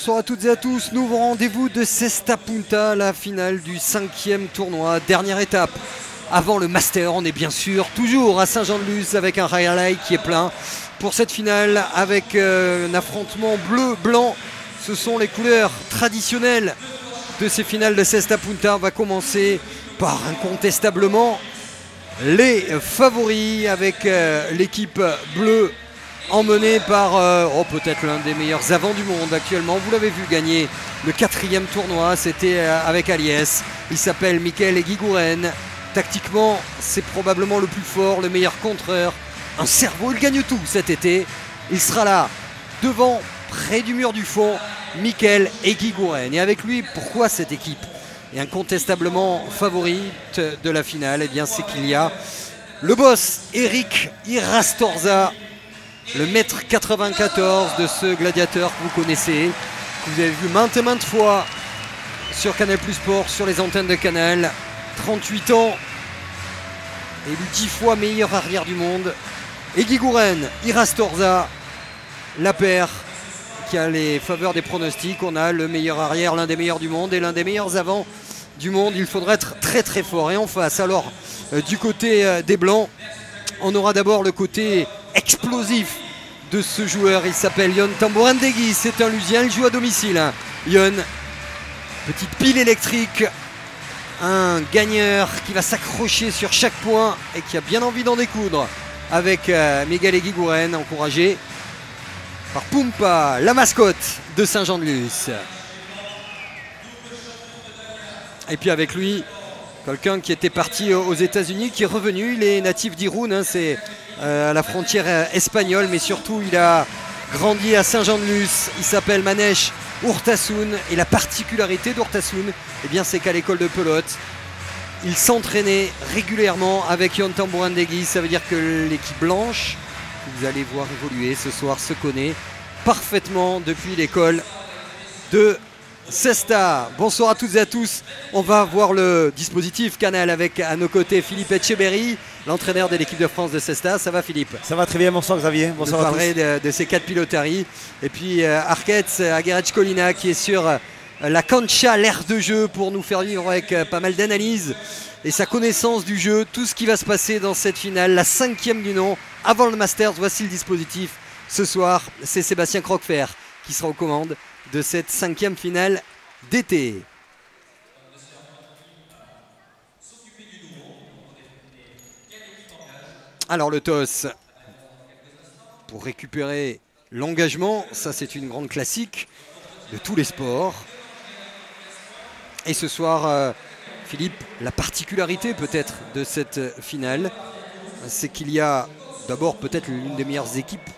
Bonsoir à toutes et à tous, nouveau rendez-vous de Cesta Punta, la finale du 5e tournoi, dernière étape avant le Master. On est bien sûr toujours à Saint-Jean-de-Luz avec un highlight qui est plein pour cette finale avec un affrontement bleu-blanc. Ce sont les couleurs traditionnelles de ces finales de Cesta Punta. On va commencer par incontestablement les favoris avec l'équipe bleue emmené par peut-être l'un des meilleurs avants du monde actuellement. Vous l'avez vu gagner le 4e tournoi, c'était avec Aliès. Il s'appelle Michael Eguiguren. Tactiquement, c'est probablement le plus fort, le meilleur contreur. Un cerveau, il gagne tout cet été. Il sera là, devant, près du mur du fond, Michael Eguiguren. Et avec lui, pourquoi cette équipe est incontestablement favorite de la finale? Eh bien, c'est qu'il y a le boss, Eric Irastorza, le mètre 94 de ce gladiateur que vous connaissez, que vous avez vu maintes et maintes fois sur Canal Plus Sport, sur les antennes de Canal. 38 ans, élu 10 fois meilleur arrière du monde. Eguiguren, Irastorza, la paire qui a les faveurs des pronostics. On a le meilleur arrière, l'un des meilleurs du monde et l'un des meilleurs avants du monde. Il faudra être très très fort. Et en face, alors, du côté des Blancs, on aura d'abord le côté explosif de ce joueur. Il s'appelle Yon Tamborandegui, c'est un Lusien, il joue à domicile. Yon, petite pile électrique, un gagneur qui va s'accrocher sur chaque point et qui a bien envie d'en découdre avec Miguel Eguiguren, encouragé par Pumpa, la mascotte de Saint-Jean-de-Luz. Et puis avec lui, quelqu'un qui était parti aux États-Unis, qui est revenu. Il est natif d'Irun, hein, c'est à la frontière espagnole, mais surtout il a grandi à Saint-Jean-de-Luz. Il s'appelle Manesh Urtasun et la particularité d'Urtasun, eh bien, c'est qu'à l'école de pelote, il s'entraînait régulièrement avec Yon Tamborandegui. Ça veut dire que l'équipe blanche, que vous allez voir évoluer ce soir, se connaît parfaitement depuis l'école de Cesta. Bonsoir à toutes et à tous. On va voir le dispositif Canal avec à nos côtés Philippe Etcheberry, l'entraîneur de l'équipe de France de Cesta. Ça va Philippe? Ça va très bien, bonsoir Xavier. Bonsoir à tous. De ces 4 pilotaries. Et puis Arkets Agerec-Colina qui est sur la cancha, l'aire de jeu, pour nous faire vivre avec pas mal d'analyses et sa connaissance du jeu, tout ce qui va se passer dans cette finale, la 5e du nom, avant le Masters. Voici le dispositif. Ce soir, c'est Sébastien Croquefer qui sera aux commandes de cette 5e finale d'été. Alors le toss, pour récupérer l'engagement, ça c'est une grande classique de tous les sports. Et ce soir, Philippe, la particularité peut-être de cette finale, c'est qu'il y a d'abord peut-être l'une des meilleures équipes,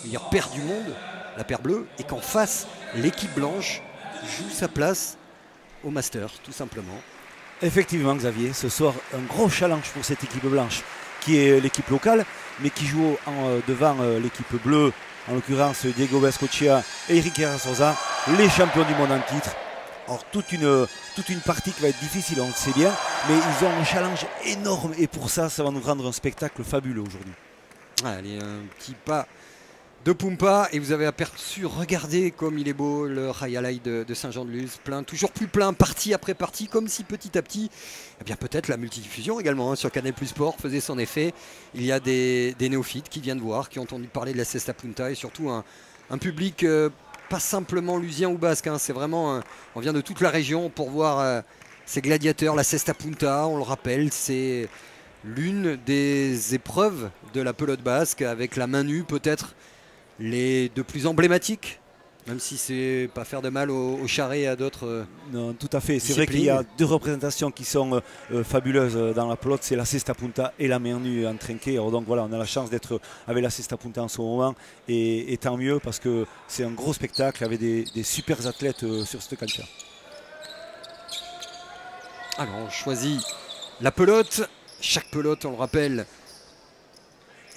meilleure paire du monde, la paire bleue, et qu'en face, l'équipe blanche joue sa place au Master, tout simplement. Effectivement Xavier, ce soir un gros challenge pour cette équipe blanche qui est l'équipe locale, mais qui joue devant l'équipe bleue, en l'occurrence Diego Bescochia et Eric Irastorza, les champions du monde en titre. Alors toute une partie qui va être difficile, on le sait bien, mais ils ont un challenge énorme et pour ça, ça va nous rendre un spectacle fabuleux aujourd'hui. Allez, un petit pas de Pumpa et vous avez aperçu, regardez comme il est beau le highlight de Saint-Jean-de-Luz, plein, toujours plus plein, partie après partie, comme si petit à petit, eh bien peut-être la multidiffusion également hein, sur Canal Plus Sport faisait son effet. Il y a des néophytes qui viennent voir, qui ont entendu parler de la Cesta Punta et surtout un public pas simplement lusien ou basque, hein, c'est vraiment, on vient de toute la région pour voir ces gladiateurs, la Cesta Punta, on le rappelle, c'est l'une des épreuves de la pelote basque avec la main nue peut-être les deux plus emblématiques, même si c'est pas faire de mal au charret et à d'autres. Non, tout à fait. C'est vrai qu'il y a deux représentations qui sont fabuleuses dans la pelote, c'est la Cesta Punta et la main nue en trinquet. Alors donc voilà, on a la chance d'être avec la Cesta Punta en ce moment et tant mieux parce que c'est un gros spectacle avec des super athlètes sur cette cancha. Alors on choisit la pelote. Chaque pelote, on le rappelle,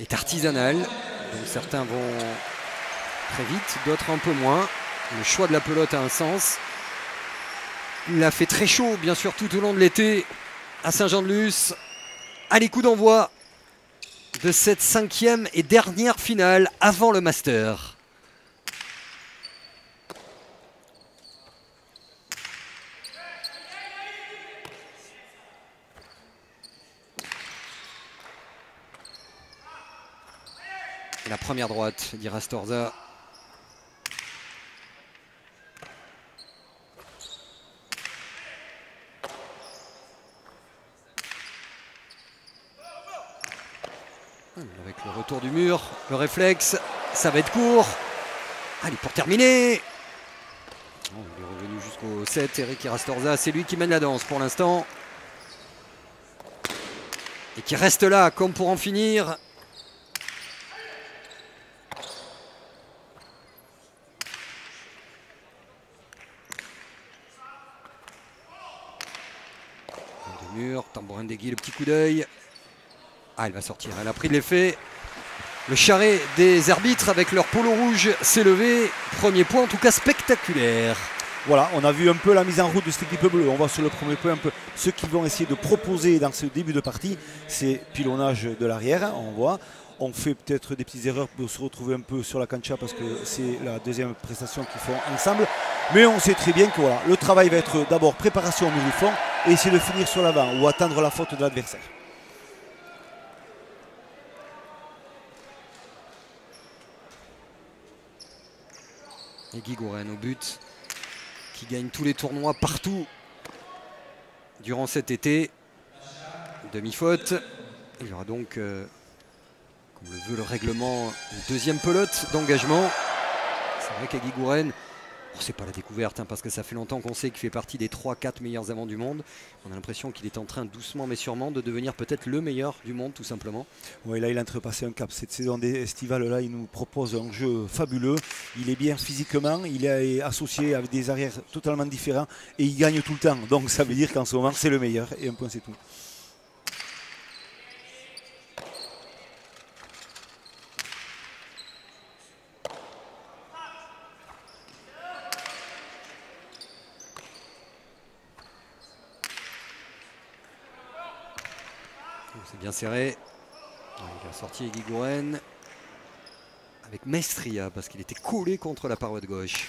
est artisanale. Donc certains vont très vite, d'autres un peu moins. Le choix de la pelote a un sens. Il a fait très chaud, bien sûr, tout au long de l'été à Saint-Jean-de-Luz. Allez, coup d'envoi de cette 5e et dernière finale avant le Master. La première droite d'Irastorza. Avec le retour du mur, le réflexe, ça va être court. Allez, pour terminer. Oh, il est revenu jusqu'au 7, Eric Irastorza, c'est lui qui mène la danse pour l'instant. Et qui reste là, comme pour en finir. Le mur, Tamborindegui, le petit coup d'œil. Ah, elle va sortir, elle a pris de l'effet. Le charret des arbitres avec leur polo rouge s'est levé. Premier point, en tout cas spectaculaire. Voilà, on a vu un peu la mise en route de cette équipe bleue. On voit sur le premier point un peu ce qu'ils vont essayer de proposer dans ce début de partie. C'est pilonnage de l'arrière, on voit. On fait peut-être des petites erreurs pour se retrouver un peu sur la cancha parce que c'est la deuxième prestation qu'ils font ensemble. Mais on sait très bien que voilà, le travail va être d'abord préparation au milieu fond et essayer de finir sur l'avant ou attendre la faute de l'adversaire. Et Guy Gouren au but, qui gagne tous les tournois partout durant cet été. Demi-faute. Il y aura donc, comme le veut le règlement, une deuxième pelote d'engagement. C'est vrai qu'à Guy Gouren, c'est pas la découverte, hein, parce que ça fait longtemps qu'on sait qu'il fait partie des 3-4 meilleurs avants du monde. On a l'impression qu'il est en train doucement mais sûrement de devenir peut-être le meilleur du monde, tout simplement. Oui, là il a entrepassé un cap. Cette saison estivale, là, il nous propose un jeu fabuleux. Il est bien physiquement, il est associé avec des arrières totalement différents et il gagne tout le temps. Donc ça veut dire qu'en ce moment c'est le meilleur et un point c'est tout. C'est bien serré. Il a sorti Guy Gouren avec maestria parce qu'il était collé contre la paroi de gauche.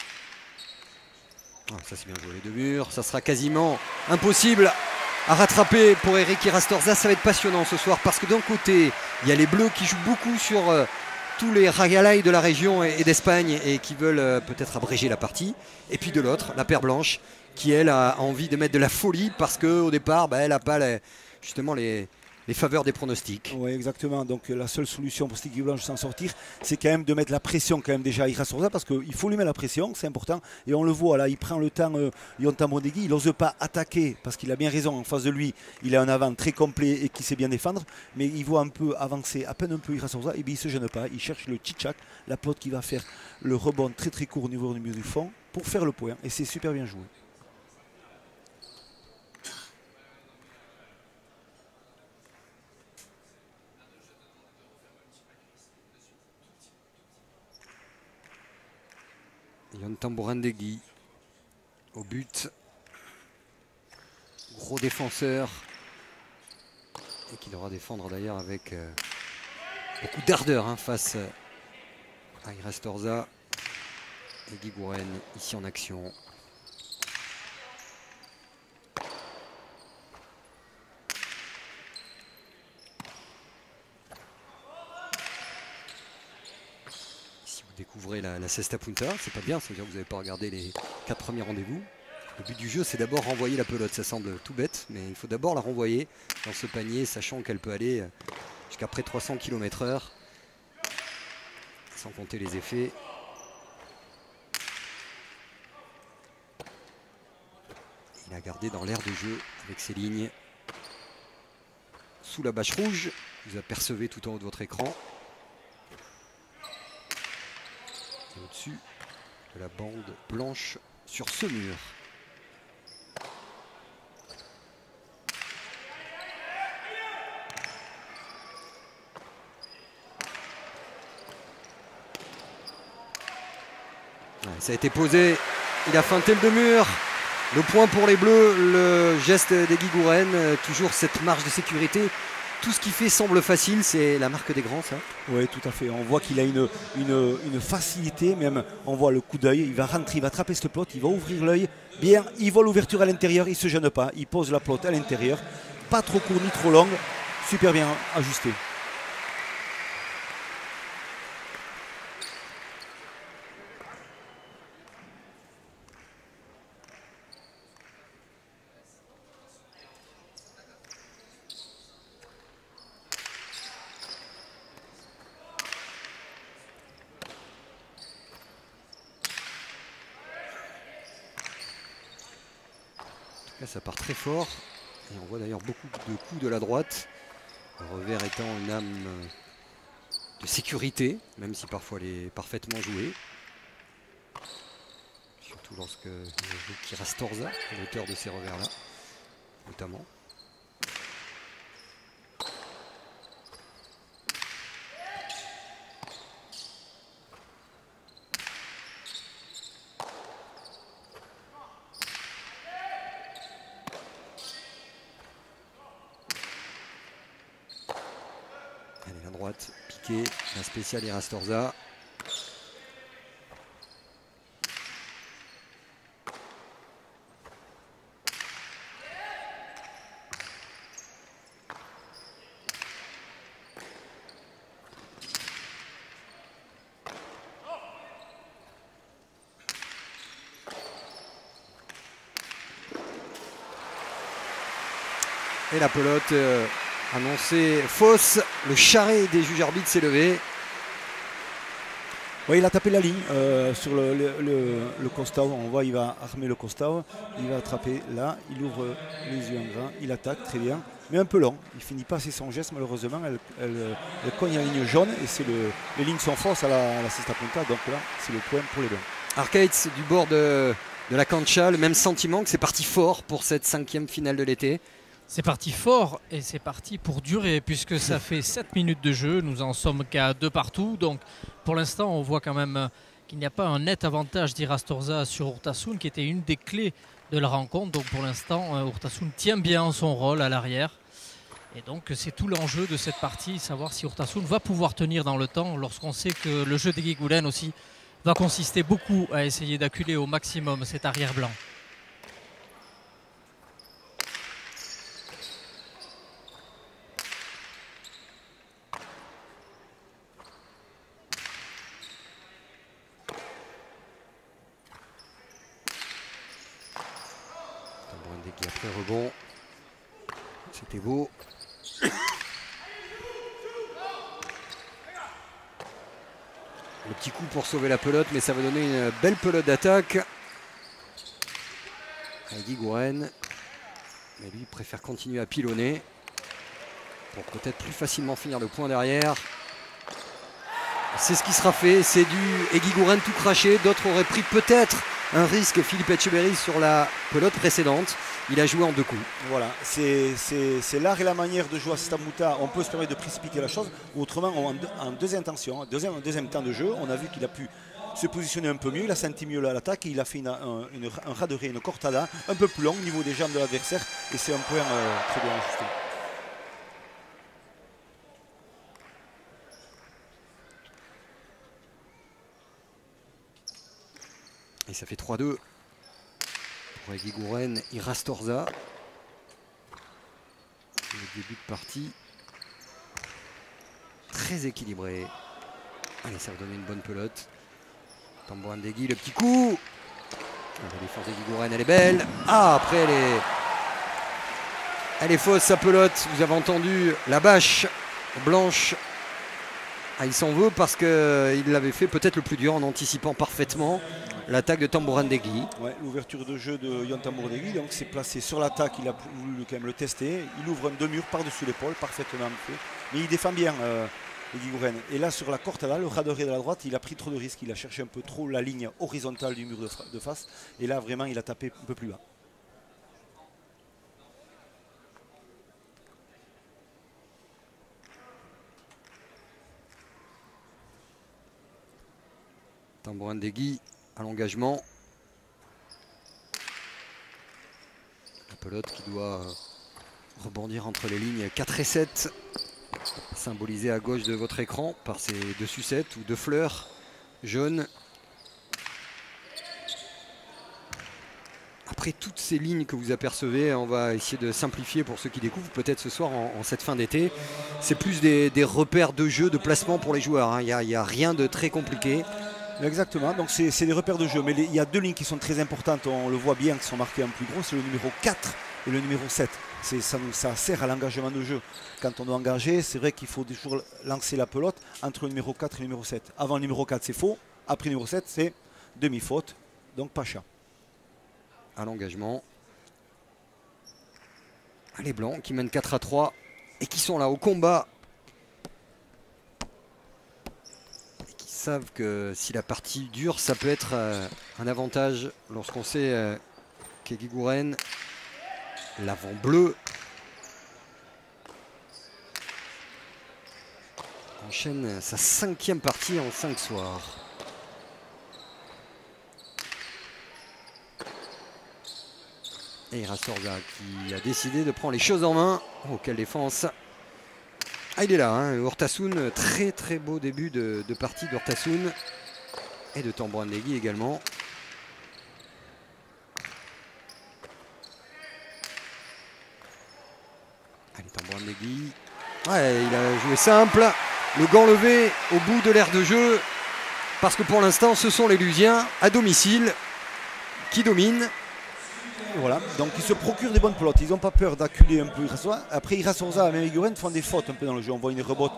Ah, ça c'est bien joué, les deux murs. Ça sera quasiment impossible à rattraper pour Eric Irastorza. Ça va être passionnant ce soir parce que d'un côté, il y a les Bleus qui jouent beaucoup sur tous les ragalais de la région et d'Espagne et qui veulent peut-être abréger la partie. Et puis de l'autre, la paire blanche qui elle a envie de mettre de la folie parce qu'au départ, elle n'a pas justement les faveurs des pronostics. Oui, exactement. Donc la seule solution pour cette équipe blanche de s'en sortir, c'est quand même de mettre la pression quand même déjà à Irastorza parce qu'il faut lui mettre la pression, c'est important. Et on le voit là, il prend le temps, Yon Tamborindegui, il n'ose pas attaquer parce qu'il a bien raison. En face de lui, il a un avant très complet et qui sait bien défendre. Mais il voit un peu avancer, à peine un peu Irastorza, et bien il ne se gêne pas. Il cherche le tchitchak, la pelote qui va faire le rebond très très court au niveau du milieu du fond pour faire le point. Et c'est super bien joué. Yon Tamborindegui au but. Gros défenseur. Et qui devra défendre d'ailleurs avec beaucoup d'ardeur face à Irastorza. Et Guy Gouren ici en action. Découvrez la Cesta Punta, c'est pas bien, c'est-à-dire que vous n'avez pas regardé les 4 premiers rendez-vous. Le but du jeu, c'est d'abord renvoyer la pelote, ça semble tout bête, mais il faut d'abord la renvoyer dans ce panier, sachant qu'elle peut aller jusqu'à près de 300 km/h, sans compter les effets. Il a gardé dans l'air de jeu avec ses lignes sous la bâche rouge, vous apercevez tout en haut de votre écran. Au-dessus de la bande blanche sur ce mur. Ouais, ça a été posé, il a feinté le deux-murs. Le point pour les Bleus, le geste des Guy Gouren, toujours cette marge de sécurité. Tout ce qu'il fait semble facile, c'est la marque des grands, ça. Oui, tout à fait. On voit qu'il a une facilité, même on voit le coup d'œil. Il va rentrer, il va attraper cette pelote, il va ouvrir l'œil. Bien, il voit l'ouverture à l'intérieur, il ne se gêne pas. Il pose la pelote à l'intérieur. Pas trop court ni trop longue. Super bien ajusté. Là, ça part très fort. Et on voit d'ailleurs beaucoup de coups de la droite. Le revers étant une âme de sécurité, même si parfois elle est parfaitement jouée. Surtout lorsque Kira Storza est l'auteur de ces revers-là, notamment. Allez, la droite piquée, la spéciale Ira Storza. Et la pelote annoncée fausse. Le charret des juges arbitres s'est levé. Oui, il a tapé la ligne sur le Costau. On voit il va armer le Costau. Il va attraper là. Il ouvre les yeux en grand. Il attaque très bien. Mais un peu long. Il finit pas assez son geste malheureusement. Elle cogne la ligne jaune. Et les lignes sont fausses à la Cesta Punta. Donc là, c'est le point pour les Blancs. Arcades du bord de la cancha. Le même sentiment que c'est parti fort pour cette 5e finale de l'été. C'est parti fort et c'est parti pour durer puisque ça fait 7 minutes de jeu. Nous en sommes qu'à 2 partout. Donc pour l'instant, on voit quand même qu'il n'y a pas un net avantage d'Ira Storza sur Urtasun qui était une des clés de la rencontre. Donc pour l'instant, Urtasun tient bien son rôle à l'arrière. Et donc c'est tout l'enjeu de cette partie, savoir si Urtasun va pouvoir tenir dans le temps lorsqu'on sait que le jeu d'Eguiguren aussi va consister beaucoup à essayer d'acculer au maximum cet arrière blanc. Après rebond, c'était beau. Le petit coup pour sauver la pelote, mais ça va donner une belle pelote d'attaque. Eguiguren, mais lui préfère continuer à pilonner pour peut-être plus facilement finir le point derrière. C'est ce qui sera fait, c'est du Eguiguren tout craché. D'autres auraient pris peut-être un risque, Philippe Etcheberry, sur la pelote précédente. Il a joué en 2 coups. Voilà, c'est l'art et la manière de jouer à Cesta Punta. On peut se permettre de précipiter la chose, ou autrement, en 2 intentions, deuxième temps de jeu, on a vu qu'il a pu se positionner un peu mieux, il a senti mieux l'attaque, il a fait un raderie, une cortada un peu plus long au niveau des jambes de l'adversaire, et c'est un point très bien ajusté. Et ça fait 3-2 pour Eguiguren, Ira Storza. Le début de partie très équilibré. Allez, ça va donner une bonne pelote. Tambouandegui, le petit coup. La défense d'Eguiguren, elle est belle. Ah, après elle est fausse sa pelote. Vous avez entendu la bâche blanche. Ah, il s'en veut parce qu'il l'avait fait peut-être le plus dur en anticipant parfaitement l'attaque de Tambouandegui. Ouais, l'ouverture de jeu de Yon Tambouandegui, donc c'est placé sur l'attaque, il a voulu quand même le tester. Il ouvre un demi-mur par-dessus l'épaule, parfaitement fait. Mais il défend bien Eguiguren. Et là sur la cortada, le raderie de la droite, il a pris trop de risques. Il a cherché un peu trop la ligne horizontale du mur de face. Et là vraiment il a tapé un peu plus bas. Tambouandegui à l'engagement. La pelote qui doit rebondir entre les lignes 4 et 7, symbolisée à gauche de votre écran par ces 2 sucettes ou 2 fleurs jaunes. Après toutes ces lignes que vous apercevez, on va essayer de simplifier pour ceux qui découvrent peut-être ce soir en cette fin d'été. C'est plus des repères de jeu, de placement pour les joueurs, hein. Il n'y a rien de très compliqué. Exactement, donc c'est des repères de jeu, mais il y a 2 lignes qui sont très importantes, on le voit bien, qui sont marquées en plus gros, c'est le numéro 4 et le numéro 7. Ça sert à l'engagement de jeu. Quand on doit engager, c'est vrai qu'il faut toujours lancer la pelote entre le numéro 4 et le numéro 7. Avant le numéro 4 c'est faux, après le numéro 7 c'est demi-faute, donc pas chat. À l'engagement. Les Blancs qui mènent 4-3 et qui sont là au combat. Et qui savent que si la partie dure, ça peut être un avantage lorsqu'on sait qu'Eguiguren, l'avant bleu, enchaîne sa 5e partie en 5 soirs. Et Rastorza qui a décidé de prendre les choses en main. Oh, quelle défense. Ah, il est là, hein. Urtasun, très très beau début de partie d'Urtasun. Et de Tambouandegui également. Allez, Tambouandegui. Ouais, il a joué simple. Le gant levé au bout de l'aire de jeu. Parce que pour l'instant, ce sont les Lusiens à domicile qui dominent. Voilà, donc ils se procurent des bonnes pelotes, ils n'ont pas peur d'acculer un peu Irasosa. Après Irasosa et même Eguiguren font des fautes un peu dans le jeu. On voit une rebote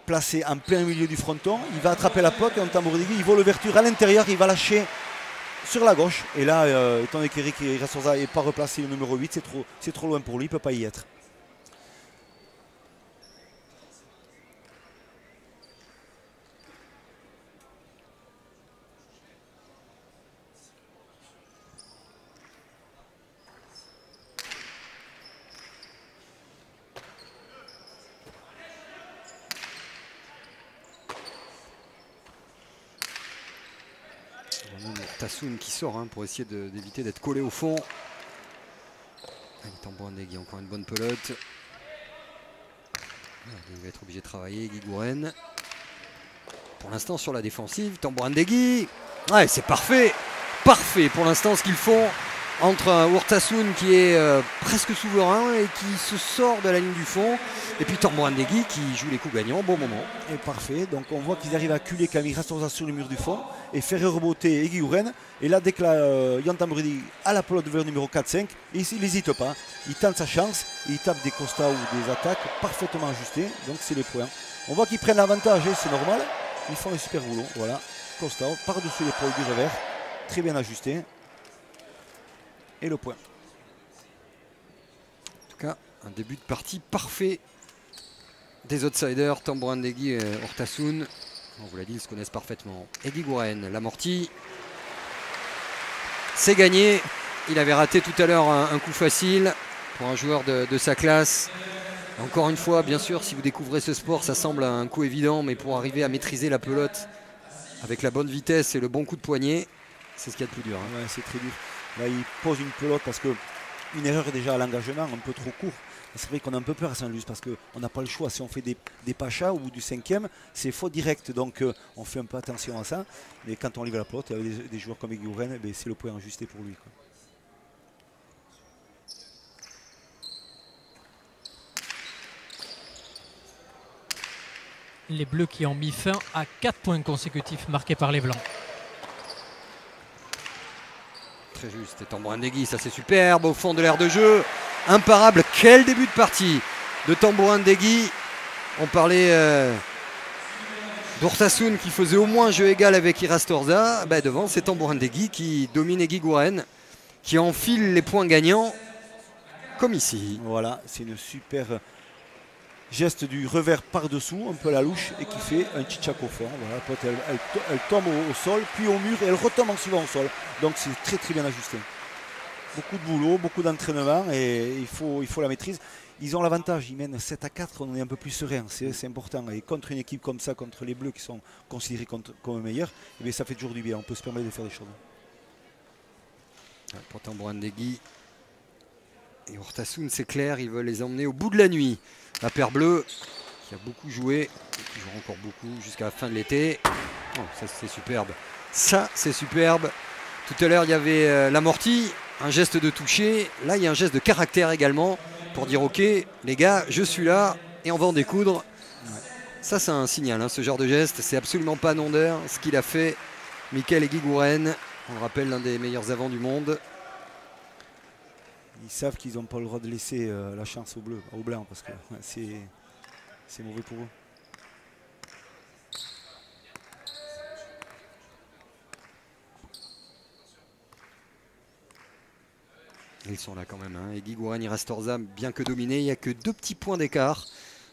placée en plein milieu du fronton, il va attraper la pelote et en Tambouandegui, il voit l'ouverture à l'intérieur, il va lâcher sur la gauche. Et là, étant donné qu'Eric Irasosa n'est pas replacé le numéro 8, c'est trop loin pour lui, il ne peut pas y être. Tassoun qui sort pour essayer d'éviter d'être collé au fond. Tambouandegui, encore une bonne pelote. Il va être obligé de travailler, Eguiguren. Pour l'instant sur la défensive, Tambouandegui. Ouais, c'est parfait. Parfait pour l'instant ce qu'ils font entre Urtasun qui est presque souverain et qui se sort de la ligne du fond. Et puis Tambouandegui qui joue les coups gagnants au bon moment. Et parfait, donc on voit qu'ils arrivent à culer Camille Rastorza sur le mur du fond et faire reboter Eguiguren. Et là, dès que Yann Tambouandegui a la pelote vers numéro 4-5, il n'hésite pas, il tente sa chance, il tape des constats ou des attaques parfaitement ajustées, donc c'est les points. On voit qu'ils prennent l'avantage, c'est normal, ils font un super boulot, voilà, constat, par-dessus l'épaule du revers, très bien ajusté. Et le point. En tout cas, un début de partie parfait des outsiders, Tambouandegui et Urtasun. On vous l'a dit, ils se connaissent parfaitement. Eguiguren, l'amorti. C'est gagné. Il avait raté tout à l'heure un coup facile pour un joueur de sa classe. Encore une fois, bien sûr, si vous découvrez ce sport, ça semble un coup évident, mais pour arriver à maîtriser la pelote avec la bonne vitesse et le bon coup de poignet, c'est ce qu'il y a de plus dur. Ouais, c'est très dur. Là, il pose une pelote parce qu'une erreur est déjà à l'engagement, un peu trop court. C'est vrai qu'on a un peu peur à Saint-Just parce qu'on n'a pas le choix. Si on fait des pachas ou du 5e, c'est faux direct. Donc on fait un peu attention à ça. Mais quand on livre la pelote, avec des joueurs comme Eguiguren, c'est le point ajusté pour lui, quoi. Les Bleus qui ont mis fin à 4 points consécutifs marqués par les Blancs. Très juste. Et Tambouandegui, ça c'est superbe au fond de l'aire de jeu. Imparable. Quel début de partie de Tambouandegui. On parlait d'Urtasun qui faisait au moins jeu égal avec Irastorza. Devant, c'est Tambouandegui qui domine Eguiguren, qui enfile les points gagnants comme ici. Voilà, c'est une super geste du revers par-dessous, un peu à la louche, et qui fait un tchitchak au fond. Voilà, elle tombe au sol, puis au mur, et elle retombe en suivant au sol. Donc c'est très très bien ajusté. Beaucoup de boulot, beaucoup d'entraînement, et il faut la maîtrise. Ils ont l'avantage, ils mènent 7-4, on est un peu plus serein, c'est important. Et contre une équipe comme ça, contre les Bleus qui sont considérés comme meilleurs, ça fait toujours du bien, on peut se permettre de faire des choses. Pour Tambouandegui et Urtasun, c'est clair, ils veulent les emmener au bout de la nuit. La paire bleue qui a beaucoup joué, qui jouera encore beaucoup jusqu'à la fin de l'été. Oh, ça c'est superbe. Ça c'est superbe. Tout à l'heure il y avait l'amorti, un geste de toucher. Là il y a un geste de caractère également pour dire ok les gars, je suis là et on va en découdre. Ça c'est un signal, ce genre de geste. C'est absolument pas anodin ce qu'il a fait. Michael Eguiguren, on le rappelle, l'un des meilleurs avants du monde. Ils savent qu'ils n'ont pas le droit de laisser la chance aux Blancs parce que c'est mauvais pour eux. Ils sont là quand même. Hein. Eguiguren et Rastorza, bien que dominés, il n'y a que 2 petits points d'écart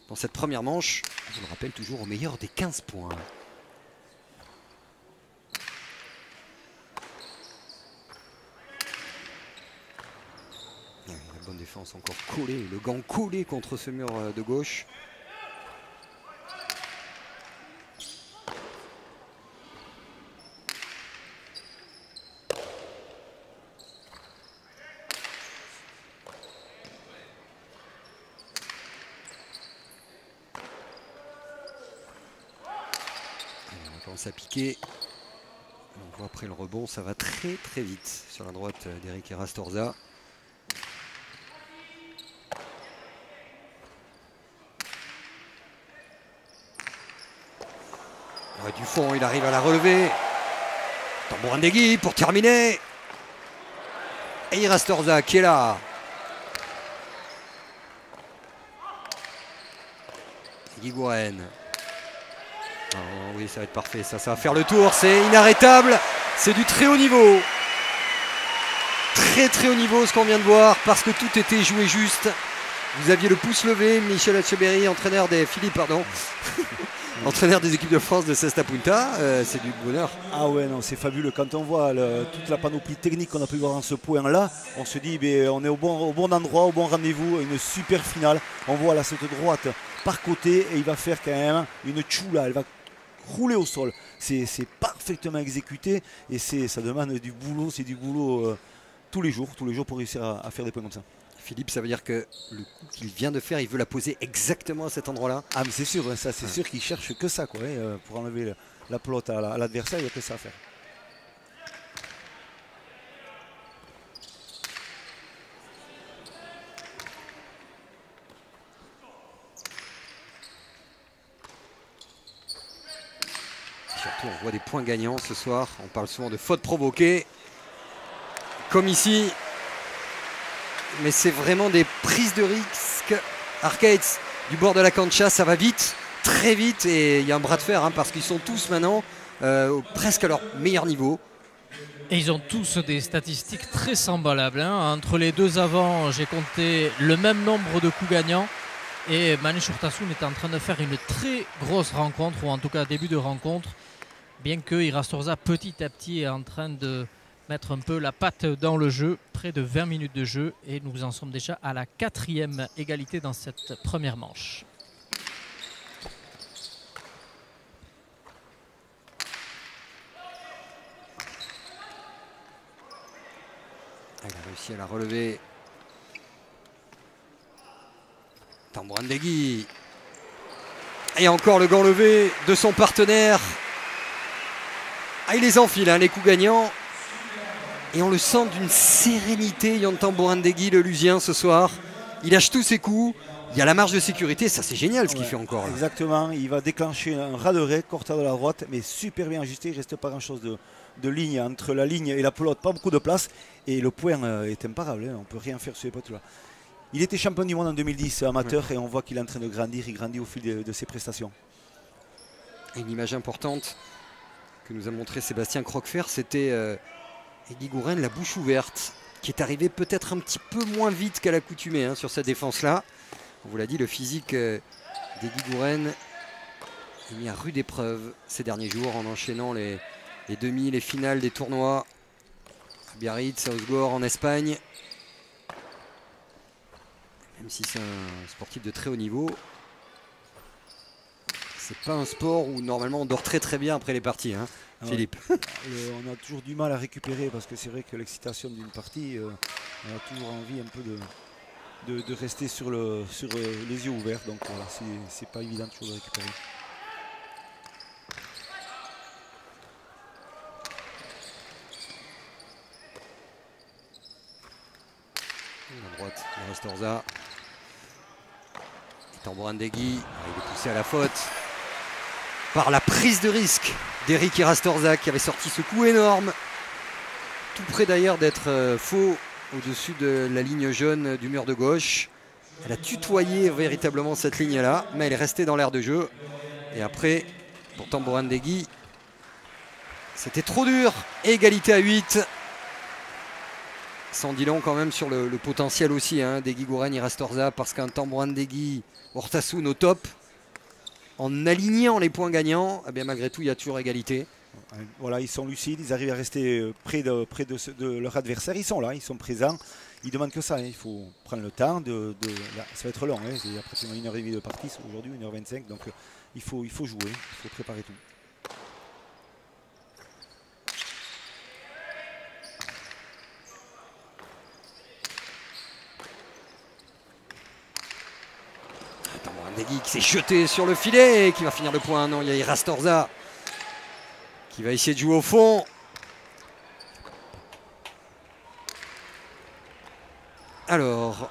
dans cette première manche. Je le rappelle, toujours au meilleur des 15 points. Ouais, la bonne défense encore collée, le gant collé contre ce mur de gauche. À piquer. On voit après le rebond, ça va très très vite sur la droite d'Eric Rastorza. Ouais, du fond, il arrive à la relever. Tambourandegui pour terminer. Et Rastorza qui est là. Eguiguren. Oh, oui, ça va être parfait, ça va faire le tour, c'est inarrêtable, c'est du très haut niveau. Très très haut niveau ce qu'on vient de voir, parce que tout était joué juste. Vous aviez le pouce levé, Michel Etcheberry, entraîneur des entraîneur des équipes de France de Cesta Punta, c'est du bonheur. Ah ouais, non, c'est fabuleux. Quand on voit toute la panoplie technique qu'on a pu voir dans ce point-là, on se dit, on est au bon endroit, au bon rendez-vous, une super finale. On voit là cette droite par côté et il va faire quand même une choula, elle va rouler au sol. C'est parfaitement exécuté et ça demande du boulot, c'est du boulot tous les jours pour réussir à faire des points comme ça. Philippe, ça veut dire que le coup qu'il vient de faire, il veut la poser exactement à cet endroit-là. Ah mais c'est sûr, ça c'est sûr qu'il cherche que ça, quoi, pour enlever la pelote à l'adversaire, il n'y a que ça à faire. Surtout, on voit des points gagnants ce soir. On parle souvent de fautes provoquées, comme ici. Mais c'est vraiment des prises de risque. Arcades du bord de la cancha, ça va vite, très vite. Et il y a un bras de fer, hein, parce qu'ils sont tous maintenant presque à leur meilleur niveau. Et ils ont tous des statistiques très semblables. Hein. Entre les deux avants, j'ai compté le même nombre de coups gagnants. Et Manish Urtasun est en train de faire une très grosse rencontre, ou en tout cas début de rencontre. Bien que Irastorza petit à petit est en train de mettre un peu la patte dans le jeu, près de 20 minutes de jeu, et nous en sommes déjà à la 4e égalité dans cette première manche. Elle a réussi à la relever. Tambourandegui. Et encore le gant levé de son partenaire. Ah, il les enfile, hein, les coups gagnants. Et on le sent d'une sérénité, Yon Tambourandegui, le Lusien, ce soir. Il lâche tous ses coups. Il y a la marge de sécurité. Ça, c'est génial ce qu'il fait encore. Là. Exactement. Il va déclencher un ras de raie, Corta de la droite, mais super bien ajusté. Il ne reste pas grand-chose de ligne entre la ligne et la pelote. Pas beaucoup de place. Et le point est imparable. Hein. On ne peut rien faire sur les potes-là. Il était champion du monde en 2010, amateur, et on voit qu'il est en train de grandir. Il grandit au fil de ses prestations. Et une image importante que nous a montré Sébastien Croquefer, c'était Eguiguren, la bouche ouverte, qui est arrivé peut-être un petit peu moins vite qu'à l'accoutumée, hein, sur cette défense-là. On vous l'a dit, le physique d'Eguiguren est mis à rude épreuve ces derniers jours en enchaînant les demi, les finales des tournois à Biarritz, à Osgore en Espagne. Même si c'est un sportif de très haut niveau, c'est pas un sport où normalement on dort très très bien après les parties, hein, Philippe. On a toujours du mal à récupérer parce que c'est vrai que l'excitation d'une partie, on a toujours envie un peu de rester sur les yeux ouverts. Donc voilà, c'est pas évident toujours de récupérer. À droite, Rastorza. Tambourandegui, il est poussé à la faute par la prise de risque d'Eric Rastorza qui avait sorti ce coup énorme, tout près d'ailleurs d'être faux au-dessus de la ligne jaune du mur de gauche. Elle a tutoyé véritablement cette ligne-là, mais elle est restée dans l'aire de jeu. Et après, pour Tambourandegui, c'était trop dur. Égalité à 8. Ça en dit long quand même sur le potentiel aussi hein, d'Egui Gouren, Irastorza, parce qu'un Tambourine-Degui, Urtasun au top, en alignant les points gagnants, eh bien malgré tout il y a toujours égalité. Voilà, ils sont lucides, ils arrivent à rester près de leur adversaire, ils sont là, ils sont présents. Ils demandent que ça, hein. Il faut prendre le temps, ça va être long, hein. Il y a pratiquement 1h30 de partie aujourd'hui, 1h25, donc il faut jouer, il faut préparer tout. Tambourine-Degui qui s'est jeté sur le filet et qui va finir le point. Non, il y a Irastorza qui va essayer de jouer au fond. Alors.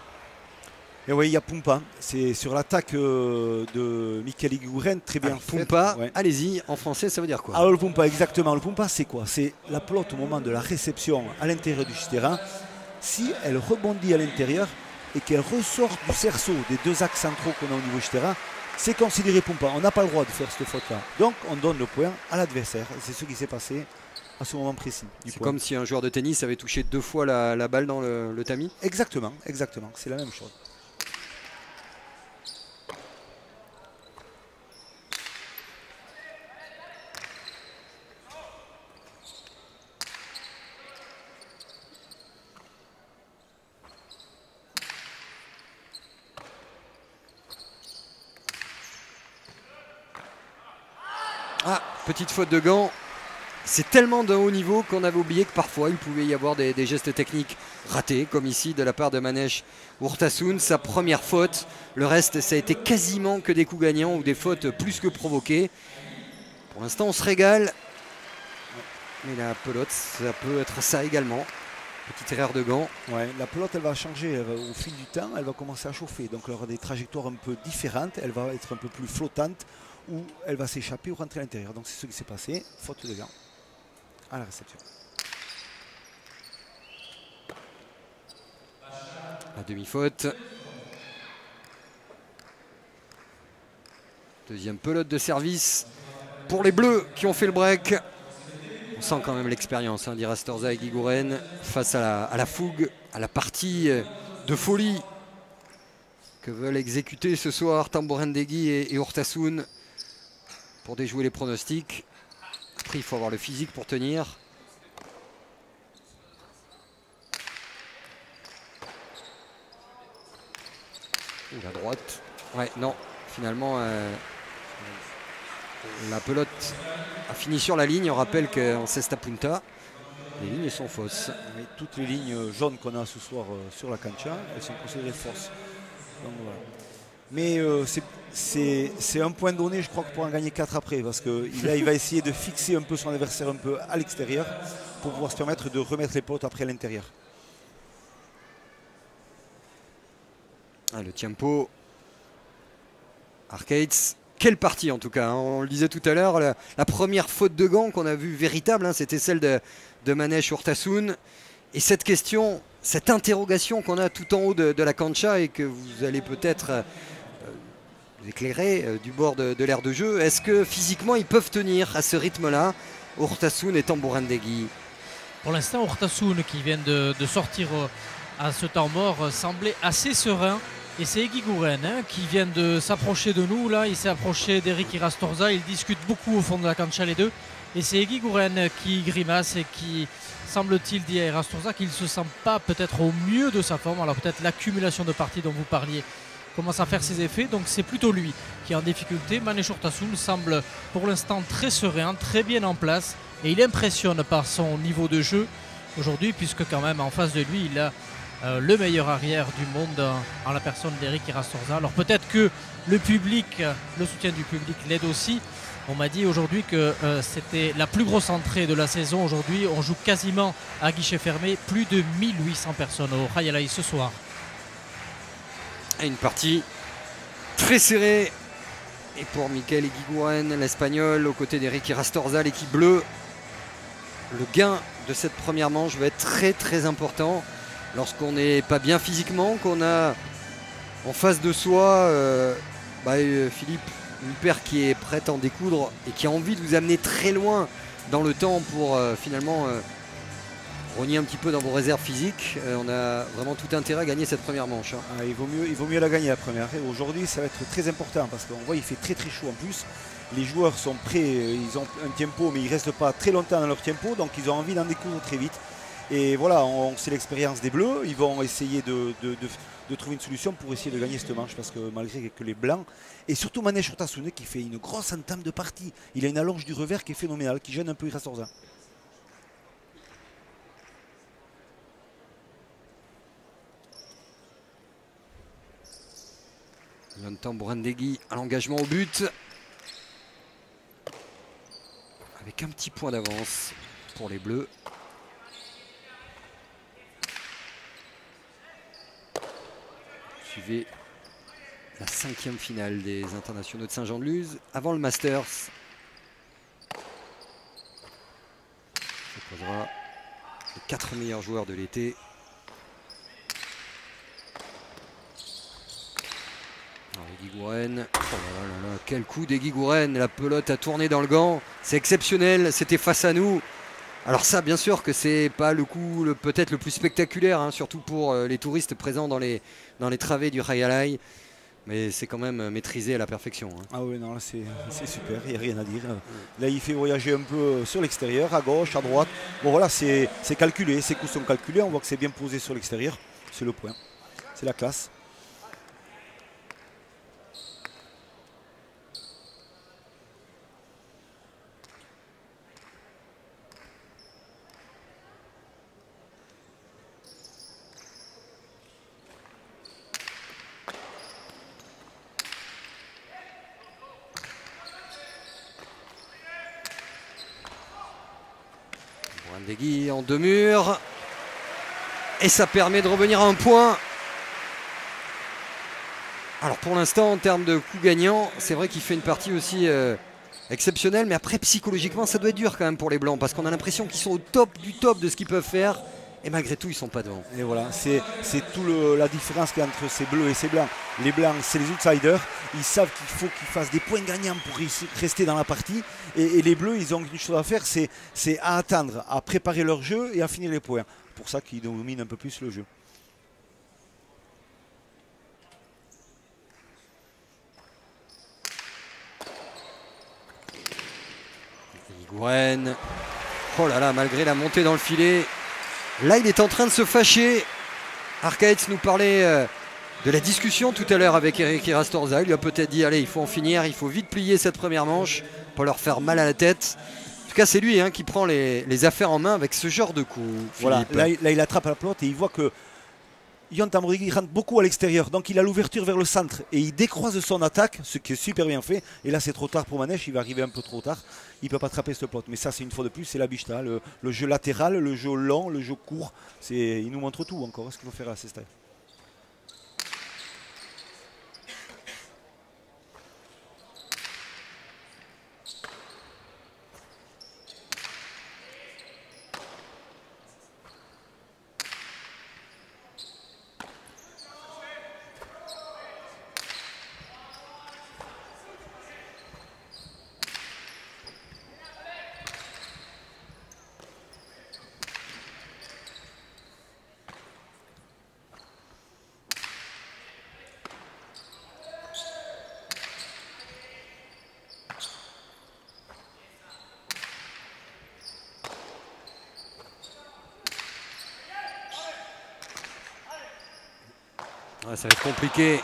Et oui, il y a Pumpa. C'est sur l'attaque de Michael Egui Gouren, très bien fait. Pumpa, ouais. Allez-y, en français, ça veut dire quoi? Alors le Pumpa, exactement. Le Pumpa, c'est quoi? C'est la pelote au moment de la réception à l'intérieur du terrain. Si elle rebondit à l'intérieur et qu'elle ressort du cerceau des deux axes centraux qu'on a au niveau du terrain, c'est considéré Pumpa. On n'a pas le droit de faire cette faute-là. Donc on donne le point à l'adversaire. C'est ce qui s'est passé à ce moment précis. C'est comme si un joueur de tennis avait touché 2 fois la balle dans le tamis. Exactement, exactement. C'est la même chose. Ah, petite faute de gant. C'est tellement d'un haut niveau qu'on avait oublié que parfois il pouvait y avoir des gestes techniques ratés, comme ici de la part de Manesh Urtasun. Sa première faute, le reste ça a été quasiment que des coups gagnants ou des fautes plus que provoquées. Pour l'instant on se régale, mais la pelote ça peut être ça également. Petite erreur de gant. Ouais, la pelote elle va changer au fil du temps, elle va commencer à chauffer, donc elle aura des trajectoires un peu différentes, elle va être un peu plus flottante ou elle va s'échapper ou rentrer à l'intérieur. Donc c'est ce qui s'est passé, faute de gant à la réception. La demi-faute. Deuxième pelote de service pour les Bleus qui ont fait le break. On sent quand même l'expérience hein, d'Irastorza et Egui Gouren face à la fougue, à la partie de folie que veulent exécuter ce soir Tambourine-Degui et Urtasun pour déjouer les pronostics. Après, il faut avoir le physique pour tenir. Ou la droite. Ouais, non, finalement, la pelote a fini sur la ligne. On rappelle qu'en Cesta Punta, les lignes sont fausses. Mais toutes les lignes jaunes qu'on a ce soir sur la cancha, elles sont considérées fausses. Donc, voilà. Mais c'est un point donné, je crois, pour en gagner 4 après, parce que là, il va essayer de fixer un peu son adversaire un peu à l'extérieur pour pouvoir se permettre de remettre les potes après à l'intérieur. Ah, le tempo. Arcades. Quelle partie en tout cas, hein. On le disait tout à l'heure, la première faute de gant qu'on a vue véritable, hein, c'était celle de Manesh Urtasun. Et cette question, cette interrogation qu'on a tout en haut de la cancha et que vous allez peut-être éclairer du bord de l'aire de jeu, est-ce que physiquement ils peuvent tenir à ce rythme-là, Urtasun et Tambourine-Degui? Pour l'instant, Urtasun qui vient de sortir à ce temps mort semblait assez serein. Et c'est Egui Gouren hein, qui vient de s'approcher de nous. Là, il s'est approché d'Eric Irastorza. Ils discutent beaucoup au fond de la cancha les deux. Et c'est Egui Gouren qui grimace et qui semble-t-il dit à Irastorza qu'il ne se sent pas peut-être au mieux de sa forme. Alors peut-être l'accumulation de parties dont vous parliez commence à faire ses effets. Donc c'est plutôt lui qui est en difficulté. Manesh Urtasun semble pour l'instant très serein, très bien en place. Et il impressionne par son niveau de jeu aujourd'hui, puisque quand même en face de lui, il a le meilleur arrière du monde en la personne d'Eric Irastorza. Alors peut-être que le public, le soutien du public l'aide aussi. On m'a dit aujourd'hui que c'était la plus grosse entrée de la saison. Aujourd'hui, on joue quasiment à guichet fermé. Plus de 1800 personnes au Hayalai ce soir. Une partie très serrée. Et pour Michael Egui Gouren, l'Espagnol, aux côtés d'Eric Irastorza, l'équipe bleue, le gain de cette première manche va être très très important. Lorsqu'on n'est pas bien physiquement, qu'on a en face de soi Philippe, une paire qui est prête à en découdre et qui a envie de vous amener très loin dans le temps pour finalement rognez un petit peu dans vos réserves physiques. On a vraiment tout intérêt à gagner cette première manche. Hein. Ah, il vaut mieux la gagner la première. Aujourd'hui, ça va être très important parce qu'on voit il fait très chaud en plus. Les joueurs sont prêts, ils ont un tempo, mais ils ne restent pas très longtemps dans leur tempo, donc ils ont envie d'en découdre très vite. Et voilà, c'est l'expérience des Bleus. Ils vont essayer de trouver une solution pour essayer de gagner cette manche parce que malgré que les Blancs, et surtout Manèche Urtasun qui fait une grosse entame de partie, il a une allonge du revers qui est phénoménale, qui gêne un peu Irasorza. Yann Tambourindegui à l'engagement au but. Avec un petit point d'avance pour les Bleus. Suivez la 5e finale des internationaux de Saint-Jean-de-Luz avant le Masters. On posera les 4 meilleurs joueurs de l'été. Guigouren, oh là là, quel coup des Guigouren, la pelote a tourné dans le gant, c'est exceptionnel, c'était face à nous. Alors ça, bien sûr que c'est pas le coup peut-être le plus spectaculaire, hein, surtout pour les touristes présents dans les travées du Hayalai, mais c'est quand même maîtrisé à la perfection. Hein. Ah oui, non, c'est super, il n'y a rien à dire. Là, il fait voyager un peu sur l'extérieur, à gauche, à droite. Bon voilà, c'est calculé, ses coups sont calculés, on voit que c'est bien posé sur l'extérieur, c'est le point, c'est la classe. Tambourindegui en 2 murs. Et ça permet de revenir à un point. Alors pour l'instant, en termes de coups gagnants, c'est vrai qu'il fait une partie aussi exceptionnelle. Mais après, psychologiquement, ça doit être dur quand même pour les Blancs. Parce qu'on a l'impression qu'ils sont au top du top de ce qu'ils peuvent faire. Et malgré tout, ils ne sont pas devant. Et voilà, c'est tout la différence qu'il y a entre ces Bleus et ces Blancs. Les Blancs, c'est les outsiders. Ils savent qu'il faut qu'ils fassent des points gagnants pour rester dans la partie. Et les Bleus, ils ont une chose à faire, c'est à attendre, à préparer leur jeu et à finir les points. Pour ça qu'ils dominent un peu plus le jeu. Guigouren. Oh là là, malgré la montée dans le filet. Là, il est en train de se fâcher. Arcaetz nous parlait de la discussion tout à l'heure avec Eric Irastorza. Il lui a peut-être dit, allez, il faut en finir, il faut vite plier cette première manche pour leur faire mal à la tête. En tout cas, c'est lui qui prend les affaires en main avec ce genre de coup. Voilà, là, il attrape la pelote et il voit que Yann Tambourindegui rentre beaucoup à l'extérieur. Donc, il a l'ouverture vers le centre et il décroise son attaque, ce qui est super bien fait. Et là, c'est trop tard pour Manèche, il va arriver un peu trop tard. Il ne peut pas attraper cette pelote. Mais ça, c'est une fois de plus, c'est la bicheta. Le jeu latéral, le jeu long, le jeu court. Il nous montre tout encore, ce qu'il faut faire à ces stades. Ouais, ça va être compliqué.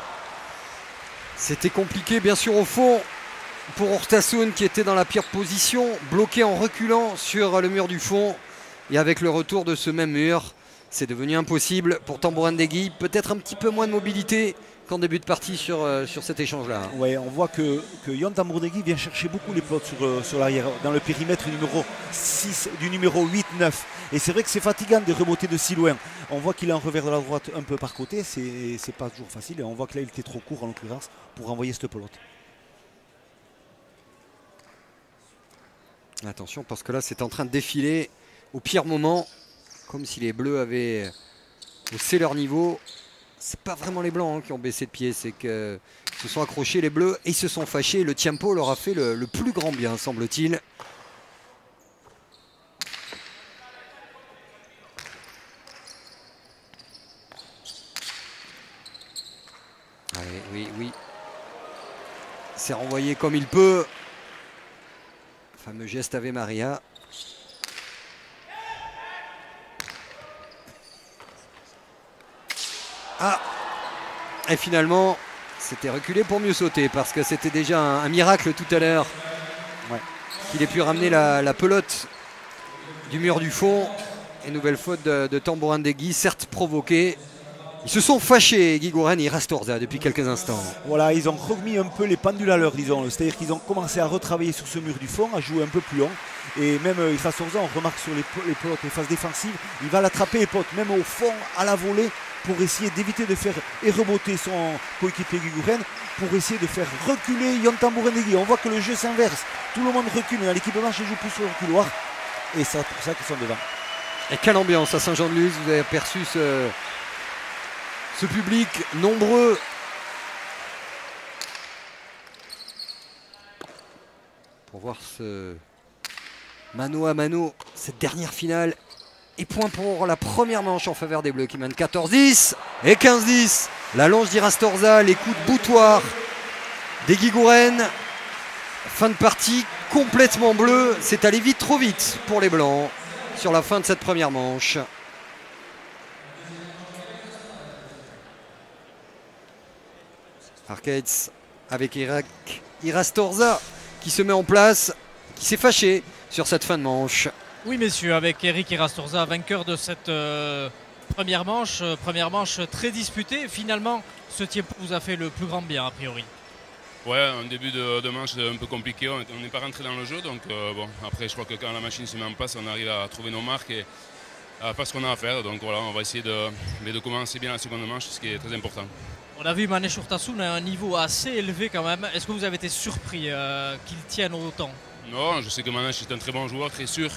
C'était compliqué bien sûr au fond pour Urtasun qui était dans la pire position, bloqué en reculant sur le mur du fond. Et avec le retour de ce même mur, c'est devenu impossible pour Tambourindegui. Peut-être un petit peu moins de mobilité qu'en début de partie sur cet échange-là. Ouais, on voit que Yann Tambourindegui vient chercher beaucoup les pelotes sur l'arrière, dans le périmètre numéro 6, du numéro 8-9. Et c'est vrai que c'est fatigant de remonter de si loin. On voit qu'il a un revers de la droite un peu par côté, c'est pas toujours facile. Et on voit que là, il était trop court en l'occurrence pour envoyer cette pelote. Attention, parce que là, c'est en train de défiler au pire moment, comme si les Bleus avaient haussé leur niveau. C'est pas vraiment les Blancs qui ont baissé de pied, c'est qu'ils se sont accrochés les Bleus et ils se sont fâchés. Le tempo leur a fait le plus grand bien, semble-t-il. oui. C'est renvoyé comme il peut. Fameux geste Ave Maria. Ah! Et finalement, c'était reculé pour mieux sauter parce que c'était déjà un miracle tout à l'heure. Ouais. Qu'il ait pu ramener la pelote du mur du fond. Et nouvelle faute de Tambourindegui, certes provoquée. Ils se sont fâchés, Guigouren et Rastorza, depuis quelques instants. Voilà, ils ont remis un peu les pendules à l'heure, disons. C'est-à-dire qu'ils ont commencé à retravailler sur ce mur du fond, à jouer un peu plus long. Et même Rastorza, on remarque sur les pelotes, les phases défensives, il va l'attraper les potes, même au fond, à la volée, pour essayer d'éviter de faire et reboter son coéquipier Guigouren, pour essayer de faire reculer Yon Tambourindegui. On voit que le jeu s'inverse. Tout le monde recule, mais l'équipe blanche joue plus sur le couloir. Et c'est pour ça qu'ils sont devant. Et quelle ambiance à Saint-Jean-de-Luz, vous avez aperçu ce public nombreux. Pour voir ce mano à mano, cette dernière finale. Et point pour la première manche en faveur des Bleus qui mènent 14-10 et 15-10. La longe d'Irastorza, les coups de boutoir des Guigouren. Fin de partie complètement bleue. C'est allé vite, trop vite pour les Blancs sur la fin de cette première manche. Arcades avec Irastorza qui se met en place, qui s'est fâché sur cette fin de manche. Oui messieurs, avec Eric Irastorza, vainqueur de cette première manche très disputée. Finalement, ce tiempo vous a fait le plus grand bien a priori. Ouais, un début de manche un peu compliqué, on n'est pas rentré dans le jeu, donc bon, après je crois que quand la machine se met en place, on arrive à trouver nos marques et à faire ce qu'on a à faire. Donc voilà, on va essayer de commencer bien la seconde manche, ce qui est très important. On a vu Manèche Urtasun à un niveau assez élevé quand même. Est-ce que vous avez été surpris qu'il tienne autant? Non, je sais que Manèche est un très bon joueur, très sûr.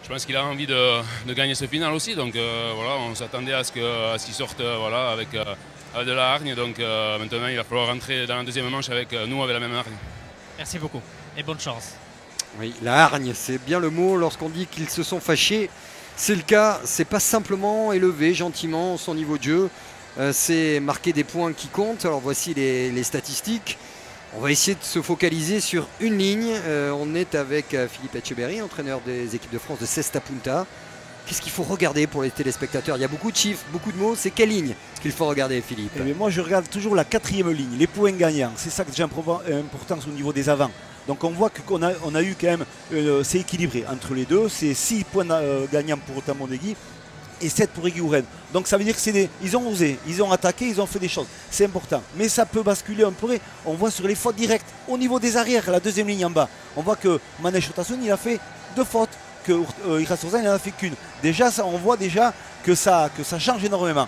Je pense qu'il a envie de gagner ce final aussi, donc voilà, on s'attendait à ce qu'il sorte voilà, avec de la hargne. Donc maintenant, il va falloir rentrer dans la deuxième manche avec nous, avec la même hargne. Merci beaucoup et bonne chance. Oui, la hargne, c'est bien le mot lorsqu'on dit qu'ils se sont fâchés. C'est le cas, c'est pas simplement élever gentiment son niveau de jeu. C'est marquer des points qui comptent. Alors voici les statistiques. On va essayer de se focaliser sur une ligne. On est avec Philippe Etcheberry, entraîneur des équipes de France de Cesta Punta. Qu'est-ce qu'il faut regarder pour les téléspectateurs? Il y a beaucoup de chiffres, beaucoup de mots. C'est quelle ligne qu'il faut regarder, Philippe? Moi, je regarde toujours la quatrième ligne, les points gagnants. C'est ça que j'ai importance au niveau des avants. Donc on voit qu'on a eu quand même, c'est équilibré entre les deux. C'est 6 points gagnants pour Tambourindegui et 7 pour Guigouren. Donc ça veut dire qu'ils ont osé, ils ont attaqué, ils ont fait des choses. C'est important. Mais ça peut basculer un peu. On voit sur les fautes directes au niveau des arrières, la deuxième ligne en bas. On voit que Manèche Urtasun, il a fait 2 fautes, que Irastorza, il n'en a fait qu'une. Déjà, on voit déjà que ça change énormément.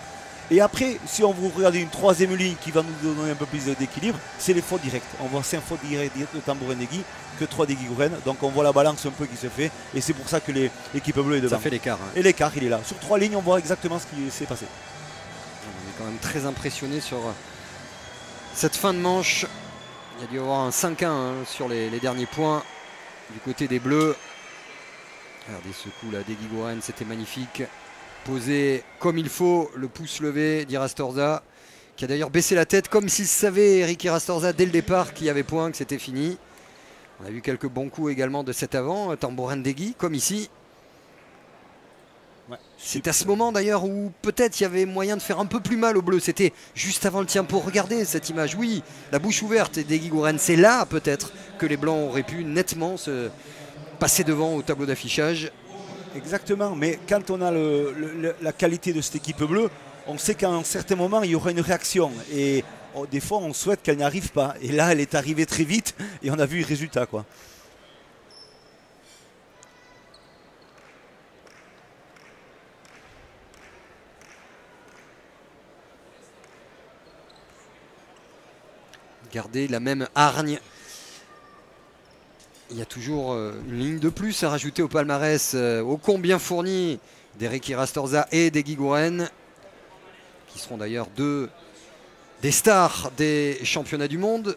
Et après, si on vous regarde une troisième ligne qui va nous donner un peu plus d'équilibre, c'est les fautes directes. On voit 5 fautes directes de Tambourindegui que 3 des Guigouren. Donc on voit la balance un peu qui se fait. Et c'est pour ça que l'équipe bleue est devant. Ça fait l'écart. Hein. Et l'écart, il est là. Sur 3 lignes, on voit exactement ce qui s'est passé. On est quand même très impressionné sur cette fin de manche. Il y a dû y avoir un 5-1 hein, sur les derniers points du côté des Bleus. Regardez ce coup là des Guigouren, c'était magnifique. Posé comme il faut, le pouce levé d'Irastorza, qui a d'ailleurs baissé la tête comme s'il savait, Eric Irastorza, dès le départ qu'il y avait point, que c'était fini. On a vu quelques bons coups également de cet avant, Tambourindegui, comme ici. Ouais, c'est à ce moment d'ailleurs où peut-être il y avait moyen de faire un peu plus mal aux Bleus. C'était juste avant le tiempo. Regardez cette image, oui, la bouche ouverte des Guigouren. C'est là peut-être que les Blancs auraient pu nettement se passer devant au tableau d'affichage. Exactement, mais quand on a la qualité de cette équipe bleue, on sait qu'à un certain moment, il y aura une réaction. Et des fois, on souhaite qu'elle n'y arrive pas. Et là, elle est arrivée très vite et on a vu le résultat, quoi. Gardez la même hargne. Il y a toujours une ligne de plus à rajouter au palmarès ô combien fourni d'Eric Irastorza et des Guigouren, qui seront d'ailleurs des stars des championnats du monde,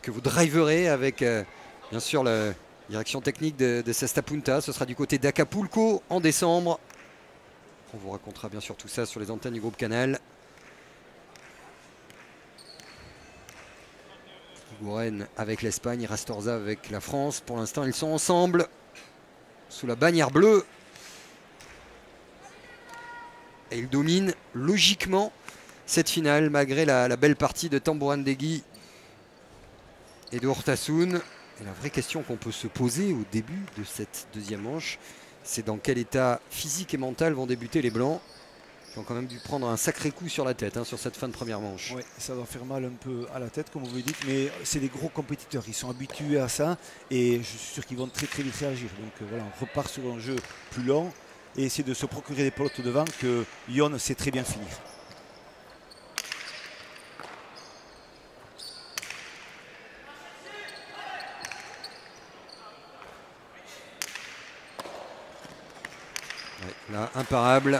que vous driverez avec bien sûr la direction technique de Cesta Punta. Ce sera du côté d'Acapulco en décembre. On vous racontera bien sûr tout ça sur les antennes du groupe Canal. Gouren avec l'Espagne, Rastorza avec la France. Pour l'instant, ils sont ensemble sous la bannière bleue. Et ils dominent logiquement cette finale malgré la belle partie de Tambourandegui et de Urtasun. Et la vraie question qu'on peut se poser au début de cette deuxième manche, c'est dans quel état physique et mental vont débuter les Blancs. Ils ont quand même dû prendre un sacré coup sur la tête sur cette fin de première manche. Oui, ça doit faire mal un peu à la tête, comme vous le dites, mais c'est des gros compétiteurs. Ils sont habitués à ça et je suis sûr qu'ils vont très très vite réagir. Donc voilà, on repart sur un jeu plus long et essayer de se procurer des pelotes devant que Yon sait très bien finir. Ouais, là, imparable.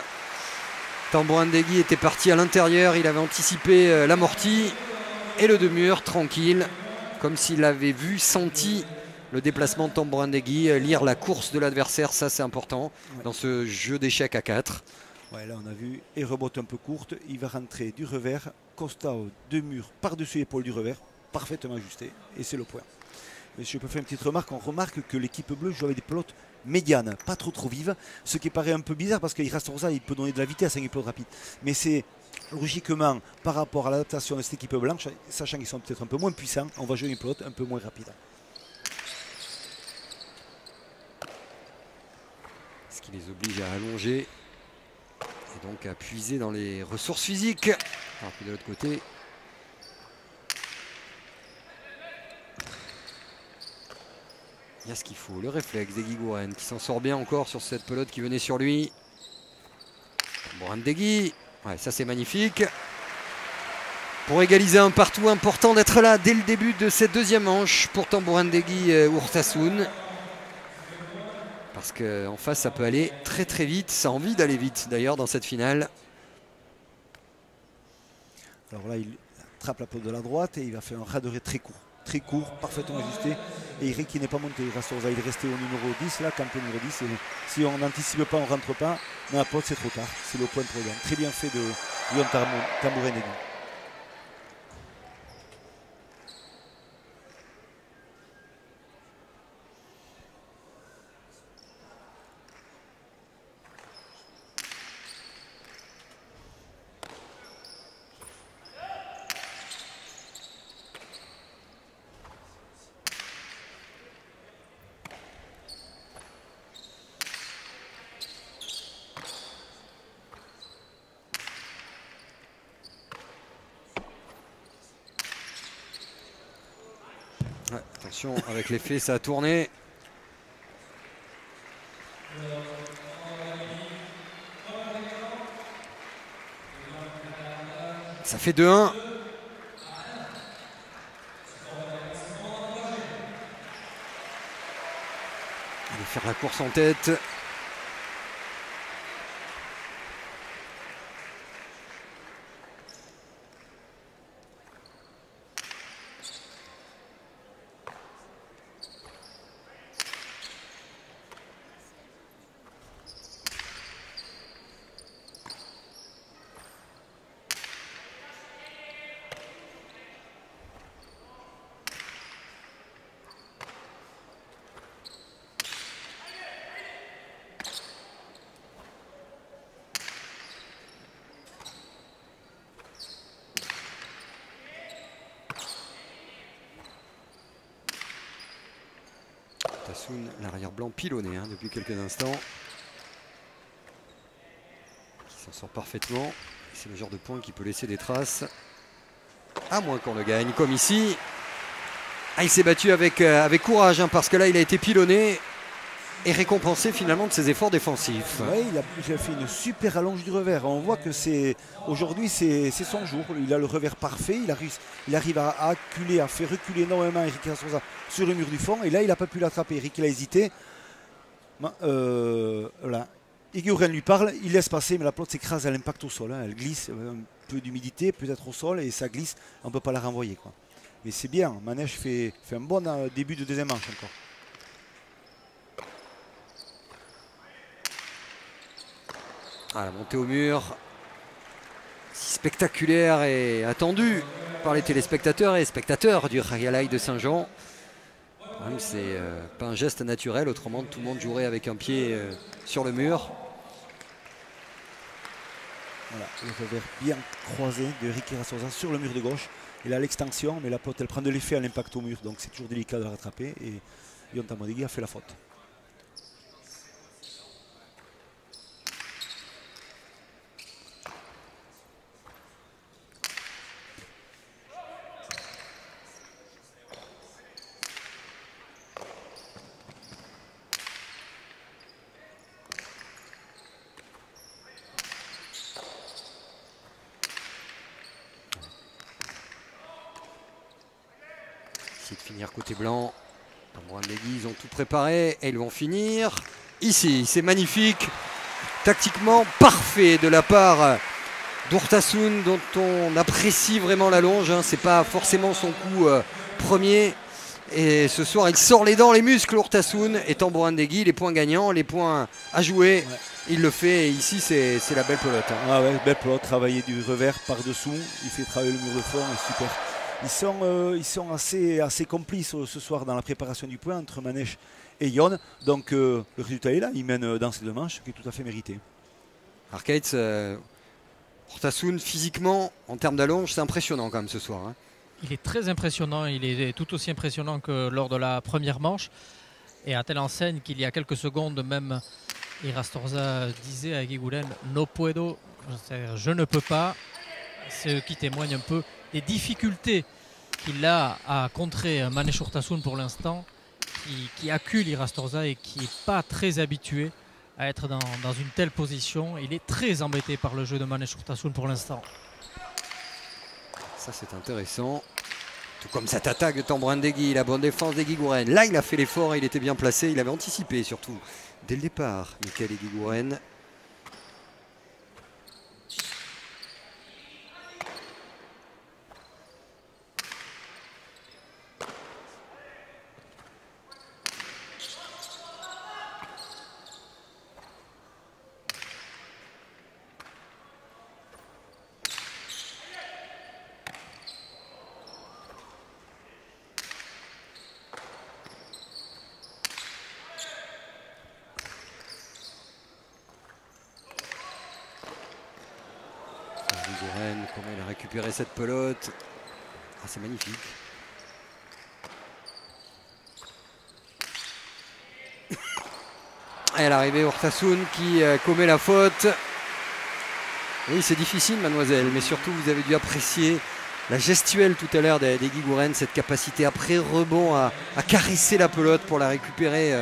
Tambourandegui était parti à l'intérieur, il avait anticipé l'amorti et le demi-mur tranquille, comme s'il avait vu, senti le déplacement de Tambourandegui, lire la course de l'adversaire, ça c'est important dans ce jeu d'échecs à 4. Ouais, là on a vu, et rebote un peu courte, il va rentrer du revers, Costa au demi-mur par-dessus l'épaule du revers, parfaitement ajusté, et c'est le point. Mais si je peux faire une petite remarque, on remarque que l'équipe bleue joue avec des pelotes médianes, pas trop vives, ce qui paraît un peu bizarre parce qu'Irastorza il peut donner de la vitesse à une pelote rapide. Mais c'est logiquement par rapport à l'adaptation de cette équipe blanche, sachant qu'ils sont peut-être un peu moins puissants, on va jouer une pelote un peu moins rapide. Ce qui les oblige à allonger et donc à puiser dans les ressources physiques. Alors que de l'autre côté, il y a ce qu'il faut, le réflexe d'Egui Gouren qui s'en sort bien encore sur cette pelote qui venait sur lui. Tambourandegui, ouais, ça c'est magnifique. Pour égaliser un partout, important d'être là dès le début de cette deuxième manche pour Tambourandegui Urtasun. Parce qu'en face ça peut aller très vite, ça a envie d'aller vite d'ailleurs dans cette finale. Alors là il attrape la pelote de la droite et il va faire un ras de très court, parfaitement ajusté. Et Eric qui n'est pas monté, Rastorza il est resté au numéro 10, là, campion numéro 10. Et si on n'anticipe pas, on ne rentre pas, mais la pelote c'est trop tard, c'est le point de problème. Très bien fait de Yon Tambourandegui. Ouais, attention, avec l'effet, ça a tourné. Ça fait 2-1. Allez faire la course en tête. Urtasun, l'arrière blanc pilonné depuis quelques instants. Qui s'en sort parfaitement. C'est le genre de point qui peut laisser des traces. À moins qu'on le gagne, comme ici. Ah, il s'est battu avec courage, parce que là, il a été pilonné et récompensé finalement de ses efforts défensifs. Oui, il a fait une super allonge du revers. On voit que aujourd'hui, c'est son jour. Il a le revers parfait. Il arrive à acculer, à faire reculer énormément Eric Rastorza sur le mur du fond. Et là, il n'a pas pu l'attraper. Eric, il a hésité. Voilà. Egui Gouren lui parle, il laisse passer, mais la pelote s'écrase à l'impact au sol. Elle glisse, un peu d'humidité, peut-être au sol, et ça glisse. On ne peut pas la renvoyer, quoi. Mais c'est bien. Manège fait un bon début de deuxième manche encore. Ah, la montée au mur. si spectaculaire et attendu par les téléspectateurs et spectateurs du Rail de Saint-Jean. C'est pas un geste naturel, autrement tout le monde jouerait avec un pied sur le mur. Voilà, le revers bien croisé de Ricky Rastosa sur le mur de gauche. Il a l'extension, mais la pote elle prend de l'effet à l'impact au mur, donc c'est toujours délicat de la rattraper. Et Yon Tamodegui a fait la faute. De finir côté blanc. Ils ont tout préparé et ils vont finir ici. C'est magnifique, tactiquement parfait de la part d'Urtasun, dont on apprécie vraiment la longe. C'est pas forcément son coup premier. Et ce soir, il sort les dents, les muscles, Urtasun. Et Tambourine-Degui, les points gagnants, les points à jouer. Ouais. Il le fait et ici, c'est la belle pelote. Ah ouais, belle pelote, travailler du revers par-dessous. Il fait travailler le mur de fond, super. Ils sont assez complices ce soir dans la préparation du point entre Manèche et Yon. Donc le résultat est là, ils mènent dans ces deux manches, ce qui est tout à fait mérité. Arcades, Urtasun, physiquement, en termes d'allonge, c'est impressionnant quand même ce soir. Il est très impressionnant, il est tout aussi impressionnant que lors de la première manche. Et à telle enseigne qu'il y a quelques secondes, même Irastorza disait à Eguiguren « No puedo », je ne peux pas. Ce qui témoigne un peu des difficultés qu'il a à contrer Manèche Urtasun pour l'instant, qui accule Irastorza et qui n'est pas très habitué à être dans une telle position. Il est très embêté par le jeu de Manèche Urtasun pour l'instant. Ça c'est intéressant. Tout comme cette attaque de Tambourine-Degui, la bonne défense d'Eguiguren. Là il a fait l'effort, il était bien placé, il avait anticipé surtout dès le départ. Michael Eguiguren. Comment il a récupéré cette pelote. Ah, c'est magnifique. Et à l'arrivée, Urtasun qui commet la faute. Oui, c'est difficile, mademoiselle, mais surtout vous avez dû apprécier la gestuelle tout à l'heure d'Eguiguren, cette capacité après rebond à caresser la pelote pour la récupérer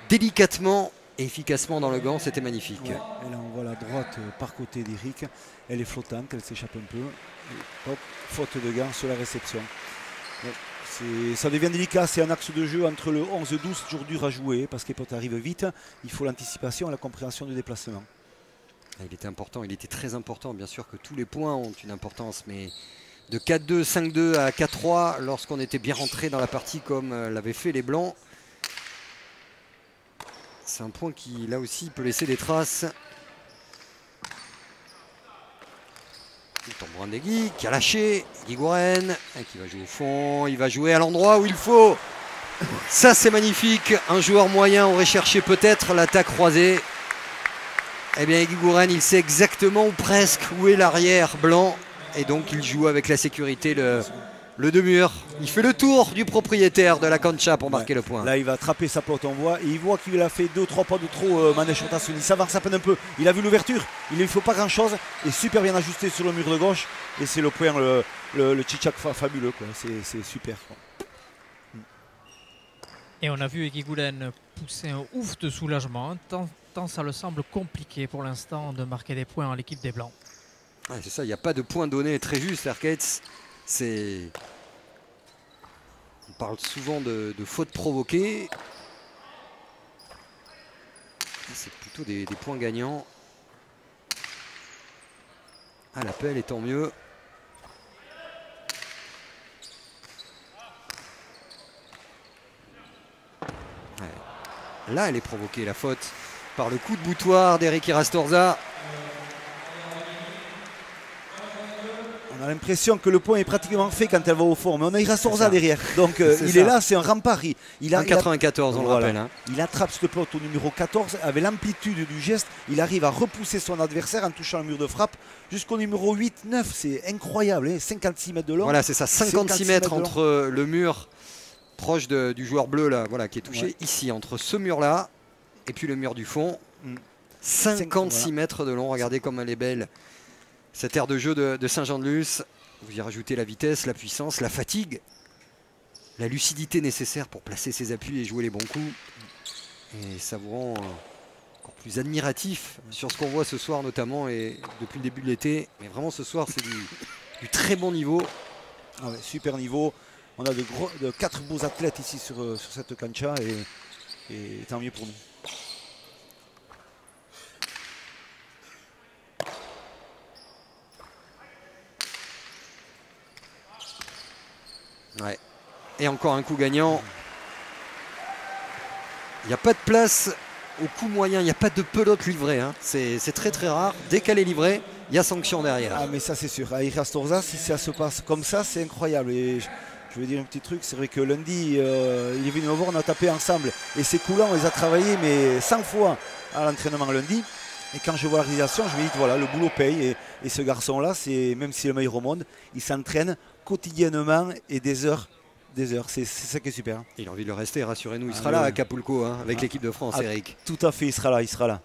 délicatement et efficacement dans le gant. C'était magnifique. Ouais, et là on voit la droite par côté d'Eric. Elle est flottante, elle s'échappe un peu. Et hop, faute de gant sur la réception. Ouais, ça devient délicat, c'est un axe de jeu entre le 11-12, toujours dur à jouer parce qu'il arrive vite. Il faut l'anticipation et la compréhension du déplacement. Il était important, il était très important. Bien sûr que tous les points ont une importance, mais de 4-2, 5-2 à 4-3, lorsqu'on était bien rentré dans la partie comme l'avaient fait les Blancs, c'est un point qui, là aussi, peut laisser des traces. Tambourine-Degui qui a lâché, Eguiguren qui va jouer au fond, il va jouer à l'endroit où il faut. Ça c'est magnifique, un joueur moyen aurait cherché peut-être l'attaque croisée. Eh bien Eguiguren il sait exactement ou presque où est l'arrière blanc et donc il joue avec la sécurité le deux-murs. Il fait le tour du propriétaire de la cancha pour marquer le point. Là il va attraper sa pelote, on voit, et il voit qu'il a fait 2-3 pas de trop Manèche Urtasun. Il s'avance à peine un peu, il a vu l'ouverture, il ne lui faut pas grand chose, et super bien ajusté sur le mur de gauche, et c'est le point, le tchitchak fabuleux, c'est super. Quoi. Et on a vu Eguiguren pousser un ouf de soulagement, tant ça le semble compliqué pour l'instant de marquer des points en l'équipe des Blancs. Ouais, c'est ça, il n'y a pas de point donné très juste, Arcades. On parle souvent de fautes provoquées. C'est plutôt des points gagnants. À l'appel, et tant mieux. Ouais. Là, elle est provoquée, la faute, par le coup de boutoir d'Eric Irastorza. a l'impression que le point est pratiquement fait quand elle va au fond. Mais on a Irasorza derrière. Donc il ça. est là, c'est un rempart. Il a 1,94, on le rappelle. Hein. Il attrape ce plot au numéro 14 avec l'amplitude du geste. Il arrive à repousser son adversaire en touchant le mur de frappe jusqu'au numéro 8, 9. C'est incroyable. Hein, 56 mètres de long. Voilà, c'est ça. 56 mètres entre le mur proche du joueur bleu là, voilà, qui est touché ici, entre ce mur-là et puis le mur du fond. 56 mètres de long. Regardez comme elle est belle. Cette aire de jeu de Saint-Jean-de-Luz. Vous y rajoutez la vitesse, la puissance, la fatigue, la lucidité nécessaire pour placer ses appuis et jouer les bons coups. Et ça vous rend encore plus admiratif sur ce qu'on voit ce soir notamment et depuis le début de l'été. Mais vraiment ce soir c'est du très bon niveau. Ah ouais, super niveau. On a de 4 beaux athlètes ici sur cette cancha et tant mieux pour nous. Ouais. Et encore un coup gagnant. Il n'y a pas de place au coup moyen, il n'y a pas de pelote livrée. Hein. C'est très très rare. Dès qu'elle est livrée, il y a sanction derrière. Ah mais ça c'est sûr. À Irasorza, si ça se passe comme ça, c'est incroyable. Et je vais dire un petit truc, c'est vrai que lundi, il est venu nous voir, on a tapé ensemble. Et ces coups-là, on les a travaillés mais 100 fois à l'entraînement lundi. Et quand je vois la réalisation, je me dis voilà, le boulot paye. Et ce garçon-là, même si le meilleur au monde, il s'entraîne quotidiennement et des heures. C'est ça qui est super. Il a envie de le rester, rassurez-nous. Il sera là à Acapulco hein, avec l'équipe de France, Eric. Tout à fait, il sera là.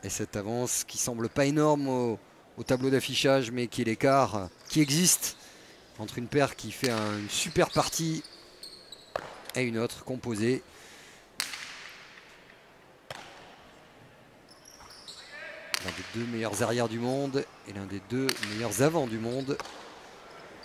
Et cette avance qui semble pas énorme au tableau d'affichage, mais qui est l'écart qui existe entre une paire qui fait une super partie et une autre composée. L'un des 2 meilleurs arrières du monde et l'un des 2 meilleurs avants du monde.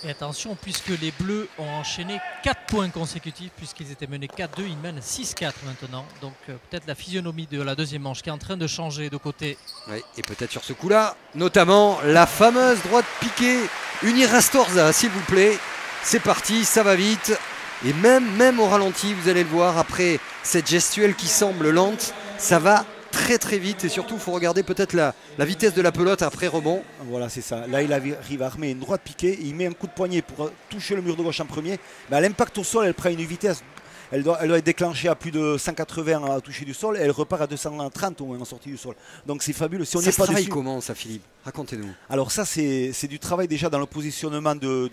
Et attention, puisque les Bleus ont enchaîné 4 points consécutifs, puisqu'ils étaient menés 4-2, ils mènent 6-4 maintenant. Donc peut-être la physionomie de la deuxième manche qui est en train de changer de côté. Oui, et peut-être sur ce coup-là, notamment la fameuse droite piquée Irasorza, s'il vous plaît. C'est parti, ça va vite. Et même au ralenti, vous allez le voir, après cette gestuelle qui semble lente, ça va très très vite et surtout il faut regarder peut-être la vitesse de la pelote après rebond. Voilà, c'est ça. Là il arrive à armer une droite piquée, il met un coup de poignet pour toucher le mur de gauche en premier, mais à l'impact au sol elle prend une vitesse, elle doit être déclenchée à plus de 180 à toucher du sol et elle repart à 230 au moins en sortie du sol. Donc c'est fabuleux. Si on ça n'est pas travaille dessus, comment ça, Philippe? Racontez-nous. Alors ça c'est du travail déjà dans le positionnement de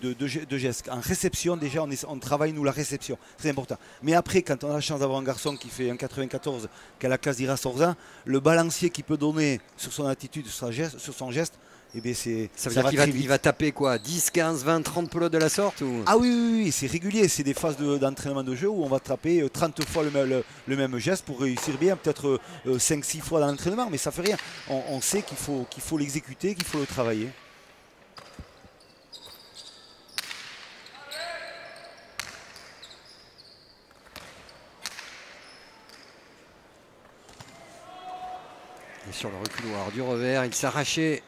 gestes. En réception déjà on travaille nous la réception, très important. Mais après quand on a la chance d'avoir un garçon qui fait un 94, qui a la classe d'Irasorza, le balancier qu'il peut donner sur son attitude, sur son geste, eh bien ça veut dire qu'il va taper quoi, 10, 15, 20, 30 pelotes de la sorte ou... Ah oui, c'est régulier, c'est des phases d'entraînement de jeu où on va taper 30 fois le même geste pour réussir bien, peut-être 5-6 fois dans l'entraînement, mais ça fait rien. On sait qu'il faut l'exécuter, qu'il faut le travailler. Et sur le reculoir du revers, il s'arrachait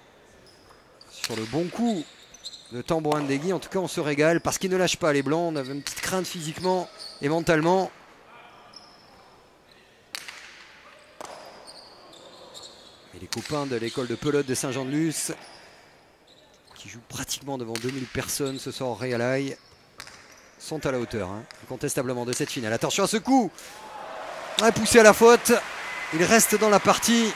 sur le bon coup de Tambourin Ndegui. En tout cas, on se régale parce qu'il ne lâche pas les blancs. On avait une petite crainte physiquement et mentalement. Et les copains de l'école de pelote de Saint-Jean-de-Luz qui jouent pratiquement devant 2000 personnes ce soir au Real High sont à la hauteur, hein, incontestablement, de cette finale. Attention à ce coup, poussé à la faute. Il reste dans la partie.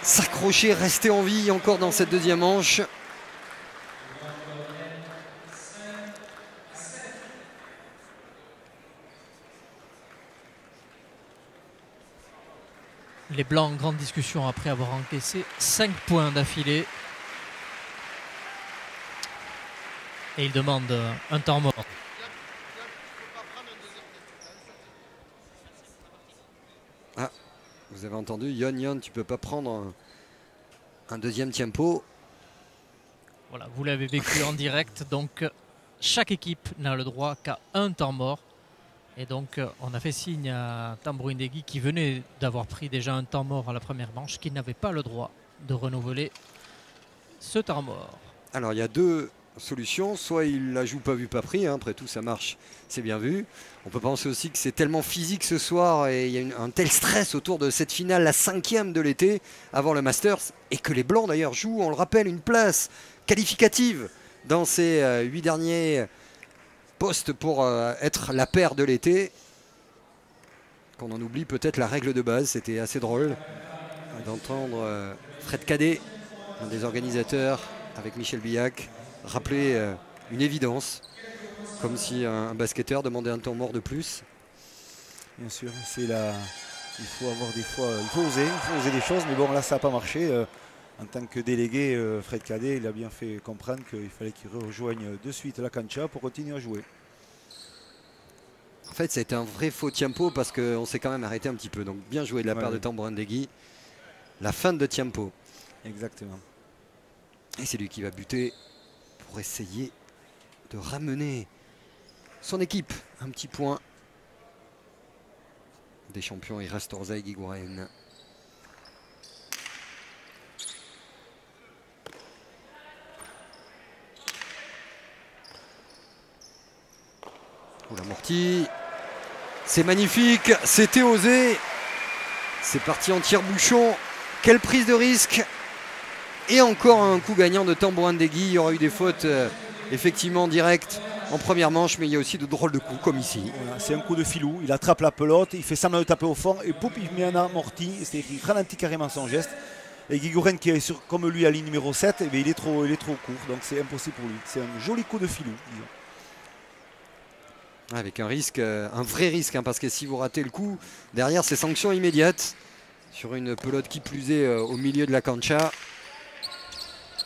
S'accrocher, rester en vie encore dans cette deuxième manche. Les Blancs en grande discussion après avoir encaissé 5 points d'affilée. Et ils demandent un temps mort. Ah, vous avez entendu, Yon, tu peux pas prendre un deuxième tempo. Voilà, vous l'avez vécu en direct. Donc chaque équipe n'a le droit qu'à un temps mort. Et donc on a fait signe à Tambourin Ndegui qui venait d'avoir pris déjà un temps mort à la première manche, qui n'avait pas le droit de renouveler ce temps mort. Alors il y a deux solutions. Soit il la joue pas vu pas pris, hein. Après tout ça marche, c'est bien vu. On peut penser aussi que c'est tellement physique ce soir et il y a un tel stress autour de cette finale, la 5e de l'été avant le Masters, et que les Blancs d'ailleurs jouent, on le rappelle, une place qualificative dans ces 8 derniers postes pour être la paire de l'été. Qu'on en oublie peut-être la règle de base, c'était assez drôle d'entendre Fred Cadet, un des organisateurs, avec Michel Billac, rappeler une évidence, comme si un basketteur demandait un temps mort de plus. Bien sûr, c'est là. Il faut avoir des fois, il faut oser des choses, mais bon là ça n'a pas marché. En tant que délégué, Fred Cadet, il a bien fait comprendre qu'il fallait qu'il rejoigne de suite la cancha pour continuer à jouer. En fait, ça a été un vrai faux tempo parce qu'on s'est quand même arrêté un petit peu. Donc bien joué de la part de Tamborindegui. La fin de tempo. Exactement. Et c'est lui qui va buter pour essayer de ramener son équipe un petit point. Des champions, il reste Orza et Guigouren. Oh, l'amorti. C'est magnifique, c'était osé. C'est parti en tire-bouchon. Quelle prise de risque. Et encore un coup gagnant de Tamborindegui. Il y aura eu des fautes effectivement directes en première manche, mais il y a aussi de drôles de coups comme ici. Voilà, c'est un coup de filou, il attrape la pelote, il fait semblant de taper au fond et poup, il met un amorti, il ralentit carrément son geste. Et Guigouren qui est sur, comme lui à ligne numéro 7, eh bien, il est trop court, donc c'est impossible pour lui. C'est un joli coup de filou, disons. Avec un risque, un vrai risque, hein, parce que si vous ratez le coup, derrière c'est sanction immédiate sur une pelote qui plus est au milieu de la cancha,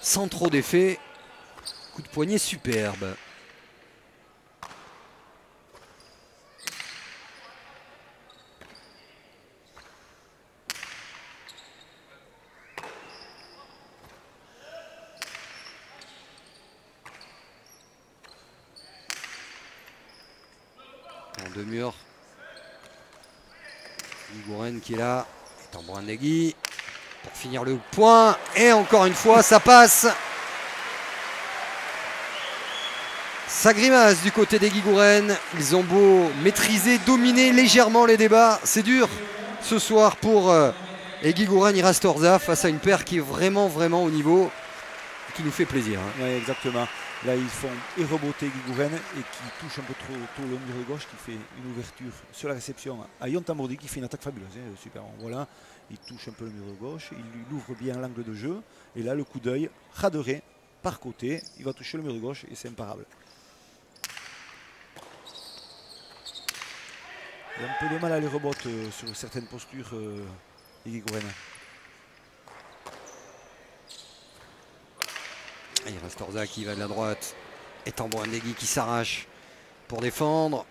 sans trop d'effet. Coup de poignet superbe. En deux murs. Guigouren qui est là. Et Tamborindegui pour finir le point. Et encore une fois, ça passe. Ça grimace du côté des Guigouren. Ils ont beau maîtriser, dominer légèrement les débats. C'est dur ce soir pour les Guigouren Irastorza face à une paire qui est vraiment au niveau, qui nous fait plaisir. Hein. Oui, exactement. Là, ils font reboter Guigouren et qui touche un peu trop tôt le mur de gauche, qui fait une ouverture sur la réception à Yon Tambordi qui fait une attaque fabuleuse. Hein, super. Voilà, il touche un peu le mur de gauche, il ouvre bien l'angle de jeu. Et là, le coup d'œil, Raderet par côté, il va toucher le mur de gauche et c'est imparable. Il a un peu de mal à les reboter sur certaines postures des Guigouren. Il reste Orza qui va de la droite. Et Tamborindegui qui s'arrache pour défendre.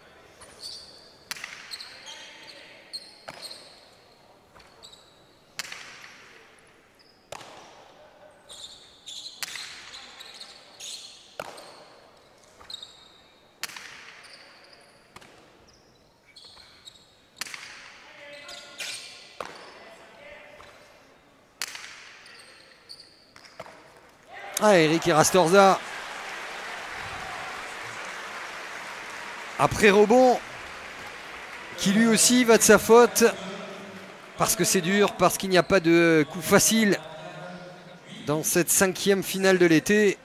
Ah, Eric Irastorza. Après rebond, qui lui aussi va de sa faute. Parce que c'est dur, parce qu'il n'y a pas de coup facile dans cette 5e finale de l'été.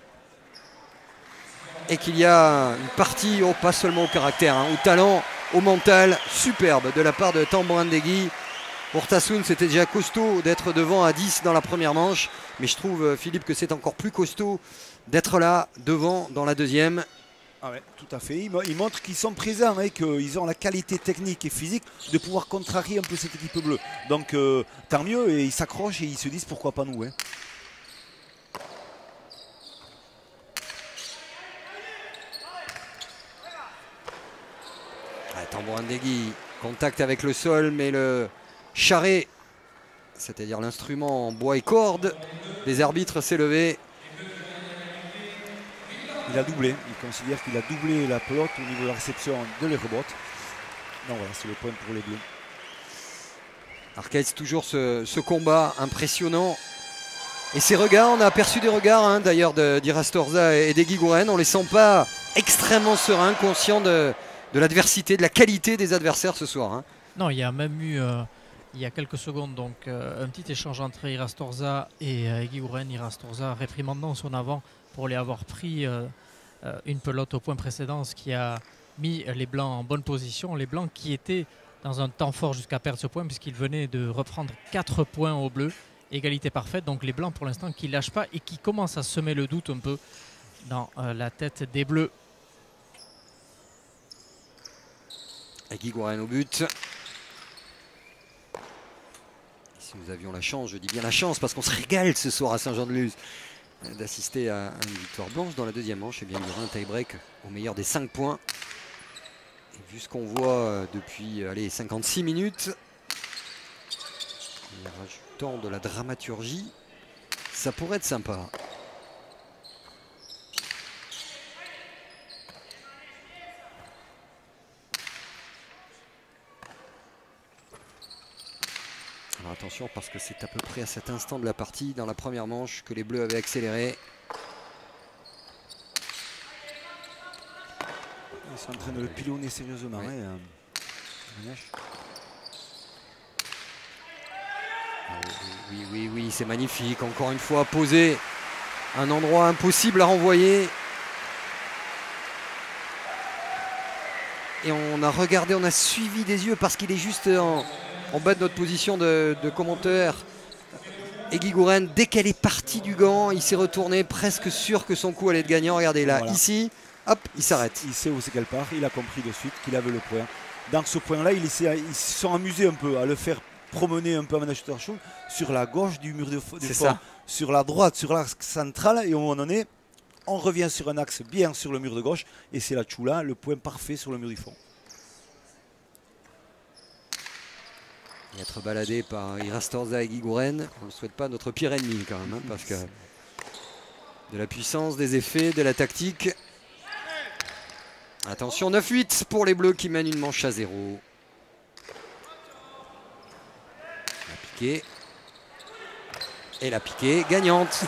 Et qu'il y a une partie, oh, pas seulement au caractère, hein, au talent, au mental, superbe de la part de Tamborindegui. Pour Tassoun, c'était déjà costaud d'être devant à 10 dans la première manche. Mais je trouve, Philippe, que c'est encore plus costaud d'être là, devant, dans la deuxième. Ah ouais, tout à fait. Ils montrent qu'ils sont présents et qu'ils ont la qualité technique et physique de pouvoir contrarier un peu cette équipe bleue. Donc, tant mieux. Et ils s'accrochent et ils se disent pourquoi pas nous. Hein. Tamborindegui, contact avec le sol, mais le charret, c'est-à-dire l'instrument en bois et corde des arbitres, s'est levé. Il a doublé, il considère qu'il a doublé la pelote au niveau de la réception de les rebotes. Donc voilà, c'est le point pour les Bleus. Arcades, toujours ce combat impressionnant Et ces regards, on a aperçu des regards hein, d'ailleurs d'Irastorza et d'Eguiguren. On les sent pas extrêmement sereins, conscients de l'adversité, de la qualité des adversaires ce soir. Hein. Non, il y a même eu, il y a quelques secondes, donc un petit échange entre Irastorza et Eguiguren. Irastorza réprimandant son avant pour les avoir pris une pelote au point précédent, ce qui a mis les Blancs en bonne position. Les Blancs qui étaient dans un temps fort jusqu'à perdre ce point, puisqu'ils venaient de reprendre 4 points au bleu. Égalité parfaite, donc les Blancs pour l'instant qui ne lâchent pas et qui commencent à semer le doute un peu dans la tête des Bleus. Eguiguren au but. Si nous avions la chance, je dis bien la chance, parce qu'on se régale ce soir à Saint-Jean-de-Luz d'assister à une victoire blanche dans la deuxième manche, et bien il y aura un tie-break au meilleur des 5 points. Et vu ce qu'on voit depuis allez, 56 minutes, en rajoutant de la dramaturgie, ça pourrait être sympa. Alors attention parce que c'est à peu près à cet instant de la partie, dans la première manche, que les Bleus avaient accéléré. Ils sont en train de le pilonner sérieusement. Ouais. Oui, c'est magnifique. Encore une fois, posé un endroit impossible à renvoyer. Et on a regardé, on a suivi des yeux parce qu'il est juste en bas de notre position de commentaire. Eguiguren, dès qu'elle est partie du gant, il s'est retourné presque sûr que son coup allait être gagnant. Regardez là, voilà. Ici, hop, il s'arrête. Il sait où c'est qu'elle part, il a compris de suite qu'il avait le point. Dans ce point-là, ils se sont amusés un peu à le faire promener un peu à Manchester Show sur la gauche du mur de fond, sur la droite, sur l'axe central, et au moment donné, on revient sur un axe bien sur le mur de gauche, et c'est la Chula, le point parfait sur le mur du fond. Et être baladé par Irastorza et Eguiguren, on ne souhaite pas notre pire ennemi quand même, hein, parce que de la puissance, des effets, de la tactique. Attention, 9-8 pour les Bleus qui mènent une manche à 0. Et la piquée gagnante.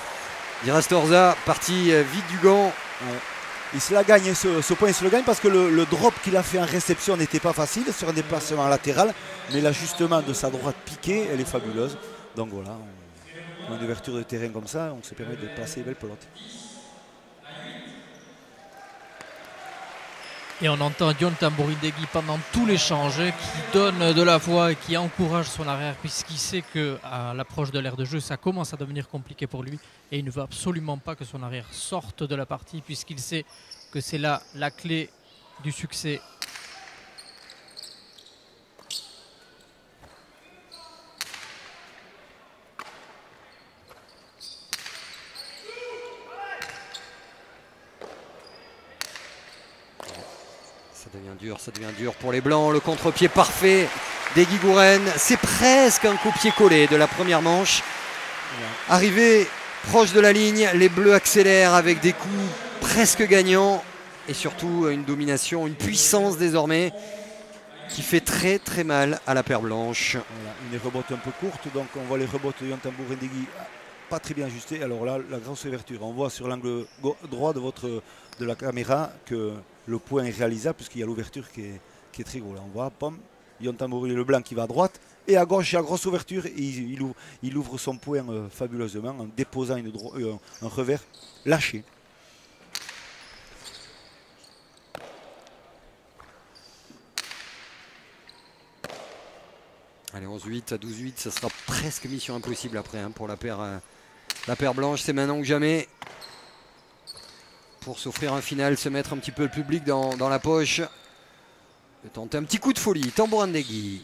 Irastorza parti vite du gant. Ouais. Il se la gagne, ce point il se le gagne parce que le drop qu'il a fait en réception n'était pas facile sur un déplacement latéral, mais l'ajustement de sa droite piquée, elle est fabuleuse. Donc voilà, on a une ouverture de terrain comme ça, on se permet de placer une belle pelote. Et on entend Dion Tamborindegui pendant tout l'échange qui donne de la voix et qui encourage son arrière puisqu'il sait qu'à l'approche de l'ère de jeu, ça commence à devenir compliqué pour lui et il ne veut absolument pas que son arrière sorte de la partie puisqu'il sait que c'est là la clé du succès. Ça devient dur pour les Blancs. Le contre-pied parfait d'Eguiguren. C'est presque un copier-coller de la première manche. Arrivé proche de la ligne, les Bleus accélèrent avec des coups presque gagnants. Et surtout une domination, une puissance désormais qui fait très très mal à la paire blanche. Voilà, une rebotte un peu courte, donc on voit les rebottes de Dion Tamborindegui pas très bien ajustées. Alors là, la grosse ouverture. On voit sur l'angle droit de la caméra que le point est réalisable puisqu'il y a l'ouverture qui est très gros. Là, on voit, pom, Dion Tamborindegui le blanc qui va à droite et à gauche, il y a grosse ouverture et il ouvre son point fabuleusement en déposant un revers lâché. Allez, 11-8 à 12-8, ça sera presque mission impossible après hein, pour la paire blanche. C'est maintenant ou jamais. Pour s'offrir un final, se mettre un petit peu le public dans la poche. De tenter un petit coup de folie. Tamborindegui.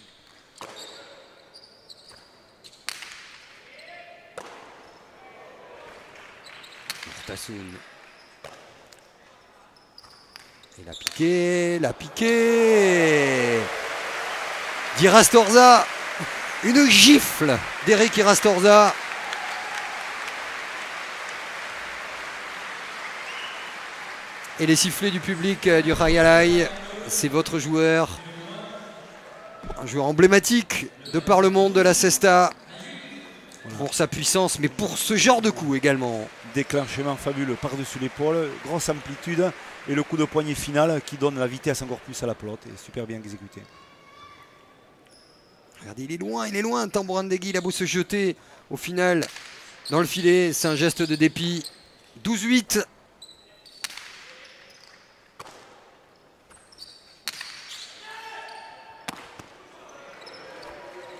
Tassoun. Et la piquée. D'Irastorza. Une gifle d'Eric Irastorza. Et les sifflets du public du Rayalay, c'est votre joueur. Un joueur emblématique de par le monde de la Cesta. Voilà. pour sa puissance, mais pour ce genre de coup également. Déclenchement fabuleux par-dessus l'épaule, grosse amplitude et le coup de poignet final qui donne la vitesse encore plus à la pelote et super bien exécuté. Regardez, il est loin, Tambourandegui, il a beau se jeter au final dans le filet, c'est un geste de dépit. 12-8.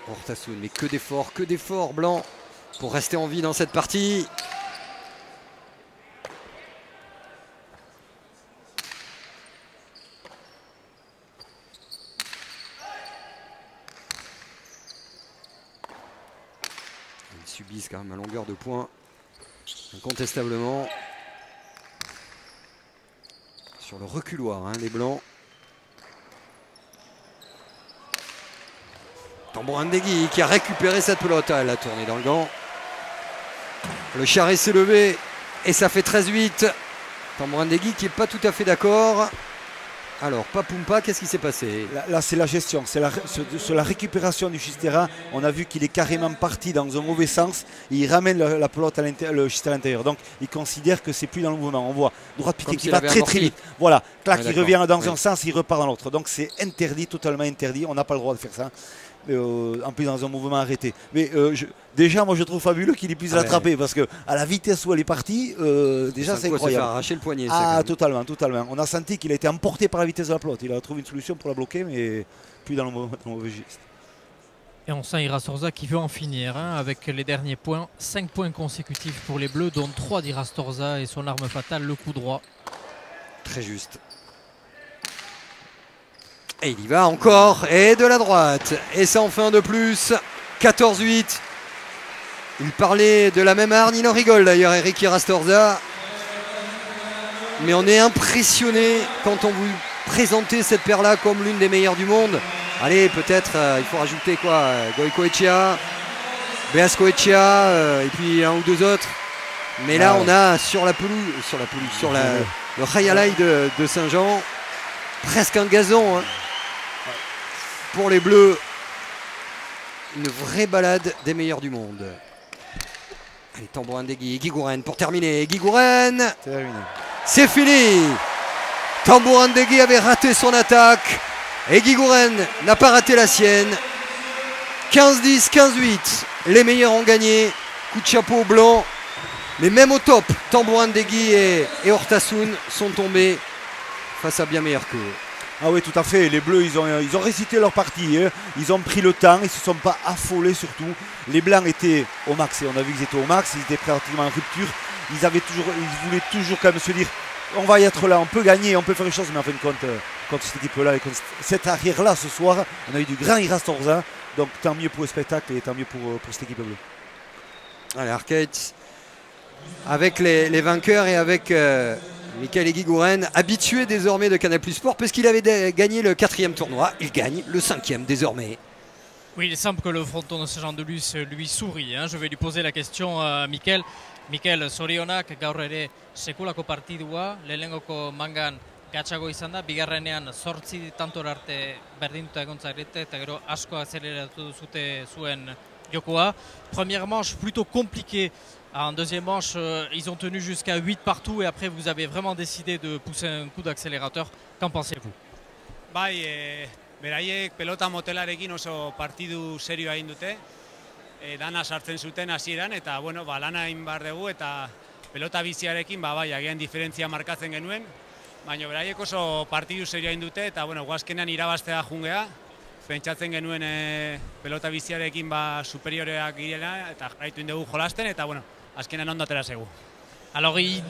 Ortasun, mais que d'efforts blancs pour rester en vie dans cette partie. Ils subissent quand même à longueur de points, incontestablement. Sur le reculoir, hein, les blancs. Tambourandegui qui a récupéré cette pelote. Elle a tourné dans le gant. Le charré s'est levé et ça fait 13-8. Tambourandegui qui n'est pas tout à fait d'accord. Alors, Papumpa, qu'est-ce qui s'est passé? Là, c'est la gestion, c'est la récupération du Chistera. On a vu qu'il est carrément parti dans un mauvais sens. Et il ramène la pelote le Chistera à l'intérieur. Donc, il considère que c'est plus dans le mouvement. On voit droite piqué qui va très très vite. Voilà, clac, il revient dans un sens, il repart dans l'autre. Donc, c'est interdit, totalement interdit. On n'a pas le droit de faire ça. En plus dans un mouvement arrêté. Mais déjà, moi je trouve fabuleux qu'il puisse l'attraper parce que à la vitesse où elle est partie, déjà c'est incroyable. Se faire arracher le poignet. Totalement. On a senti qu'il a été emporté par la vitesse de la pelote. Il a trouvé une solution pour la bloquer, mais plus dans le mauvais geste. Et on sent Irastorza qui veut en finir hein, avec les derniers points. 5 points consécutifs pour les Bleus, dont 3 d'Irastorza et son arme fatale, le coup droit. Très juste. Et il y va encore, et de la droite. Et ça en fait un de plus. 14-8. Il parlait de la même hargne, il en rigole d'ailleurs, Eric Irastorza. Mais on est impressionné quand on vous présentez cette paire-là comme l'une des meilleures du monde. Allez, peut-être, il faut rajouter quoi? Goicoechea, Beascoechea, et puis un ou deux autres. Mais là, on a sur le Rayalai de Saint-Jean, presque un gazon. Hein. Pour les Bleus, une vraie balade des meilleurs du monde. Allez, Tambourandegui, Guigouren pour terminer. Guigouren, c'est fini. Tambourandegui avait raté son attaque et Guigouren n'a pas raté la sienne. 15-10, 15-8. Les meilleurs ont gagné. Coup de chapeau blanc. Mais même au top, Tambourandegui et Ortasun sont tombés face à bien meilleurs qu'eux. Ah oui, tout à fait. Les Bleus, ils ont récité leur partie. Hein. Ils ont pris le temps. Ils ne se sont pas affolés surtout. Les Blancs étaient au max. Et on a vu qu'ils étaient au max. Ils étaient pratiquement en rupture. Ils voulaient toujours quand même se dire on va y être là, on peut gagner, on peut faire les choses. Mais en fin de compte, contre cette équipe-là et contre cette arrière-là ce soir, on a eu du grand Irastorza. Donc tant mieux pour le spectacle et tant mieux pour cette équipe bleue. Allez, Arcade, avec les vainqueurs et avec Michael Guigouren, habitué désormais de Canal+ Sport, parce qu'il avait gagné le 4e tournoi, il gagne le 5e désormais. Oui, il semble que le fronton de Saint-Jean-de-Luz lui sourit. Hein. Je vais lui poser la question à Mikel. Mikel, zorionak gaur ere sekulako partidua, lehenengoko mangan gatsago izan da, bigarrenean 8 tantora arte berdinduta egon zarete eta gero asko azeleratu duzute zuen jokoa. Première manche plutôt compliquée. En deuxième manche, ils ont tenu jusqu'à 8 partout et après vous avez vraiment décidé de pousser un coup d'accélérateur. Qu'en pensez-vous? Beraiek pelota motelarekin oso partidu serioa egin dute. Dana sartzen zuten hasieran eta bueno, lana egin behar dugu eta pelota biziarekin agian diferentzia markatzen genuen. Baina beraiek oso partidu serioa egin dute eta bueno, guazkenean irabaztea jungea. Pentsatzen genuen pelota biziarekin superioreak girela eta jarraitu indugu jolasten eta bueno, azkenean ondo atera zegu. Alors il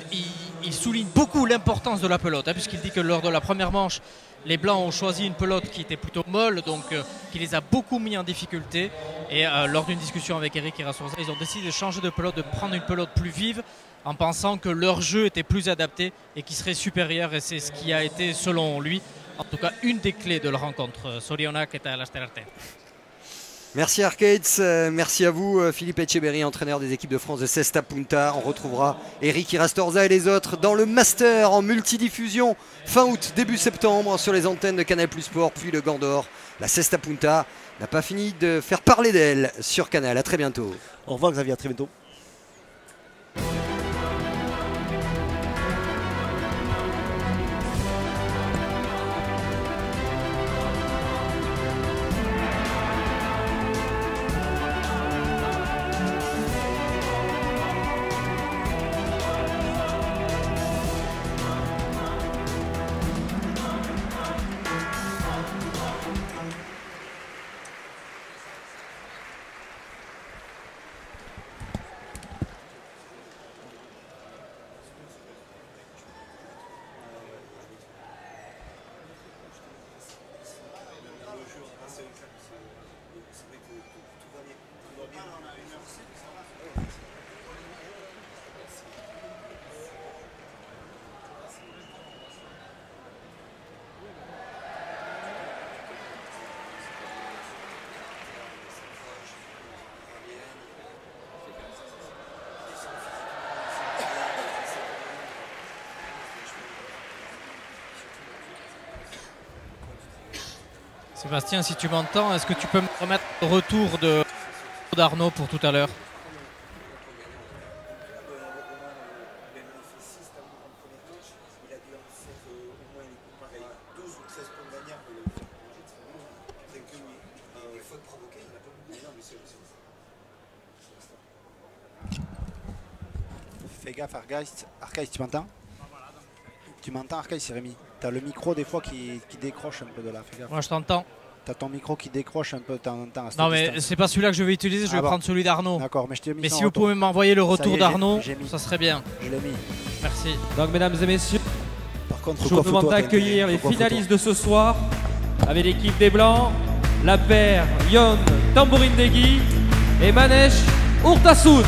souligne beaucoup l'importance de la pelote, hein, puisqu'il dit que lors de la première manche, les Blancs ont choisi une pelote qui était plutôt molle, donc qui les a beaucoup mis en difficulté. Et lors d'une discussion avec Eric Irastorza, ils ont décidé de changer de pelote, de prendre une pelote plus vive, en pensant que leur jeu était plus adapté et qui serait supérieur. Et c'est ce qui a été, selon lui, en tout cas une des clés de la rencontre. Zorionak eta laster arte. Merci Arcades, merci à vous Philippe Etcheberry, entraîneur des équipes de France de Cesta Punta. On retrouvera Eric Irastorza et les autres dans le Master en multidiffusion fin août, début septembre sur les antennes de Canal Plus Sport, puis le Gant d'Or. La Cesta Punta n'a pas fini de faire parler d'elle sur Canal. À très bientôt. Au revoir Xavier, à très bientôt. Sébastien, si tu m'entends, est-ce que tu peux me remettre le retour d'Arnaud pour tout à l'heure? Fais gaffe, Arcaïs, tu m'entends? Tu m'entends, Arcaïs, c'est Rémi. T'as le micro des fois qui décroche un peu de là, fais gaffe. Moi je t'entends. T'as ton micro qui décroche un peu de temps en temps. Non mais c'est pas celui-là que je vais utiliser, je vais prendre celui d'Arnaud. D'accord, mais je t'ai mis. Mais si vous pouvez m'envoyer le retour d'Arnaud, ça serait bien. Je l'ai mis. Merci. Donc mesdames et messieurs, par contre, je vous demande d'accueillir les finalistes de ce soir avec l'équipe des Blancs, la paire Yon Tambourindegui et Manesh Urtasun.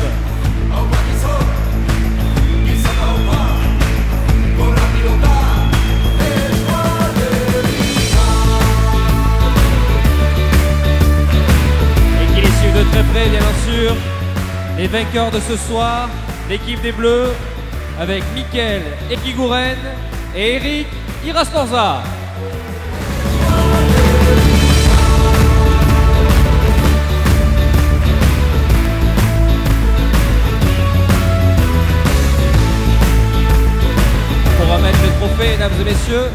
De très près, bien sûr, les vainqueurs de ce soir, l'équipe des Bleus, avec Mickaël Ekigouren et Eric Irastorza. Pour remettre les trophées, mesdames et messieurs,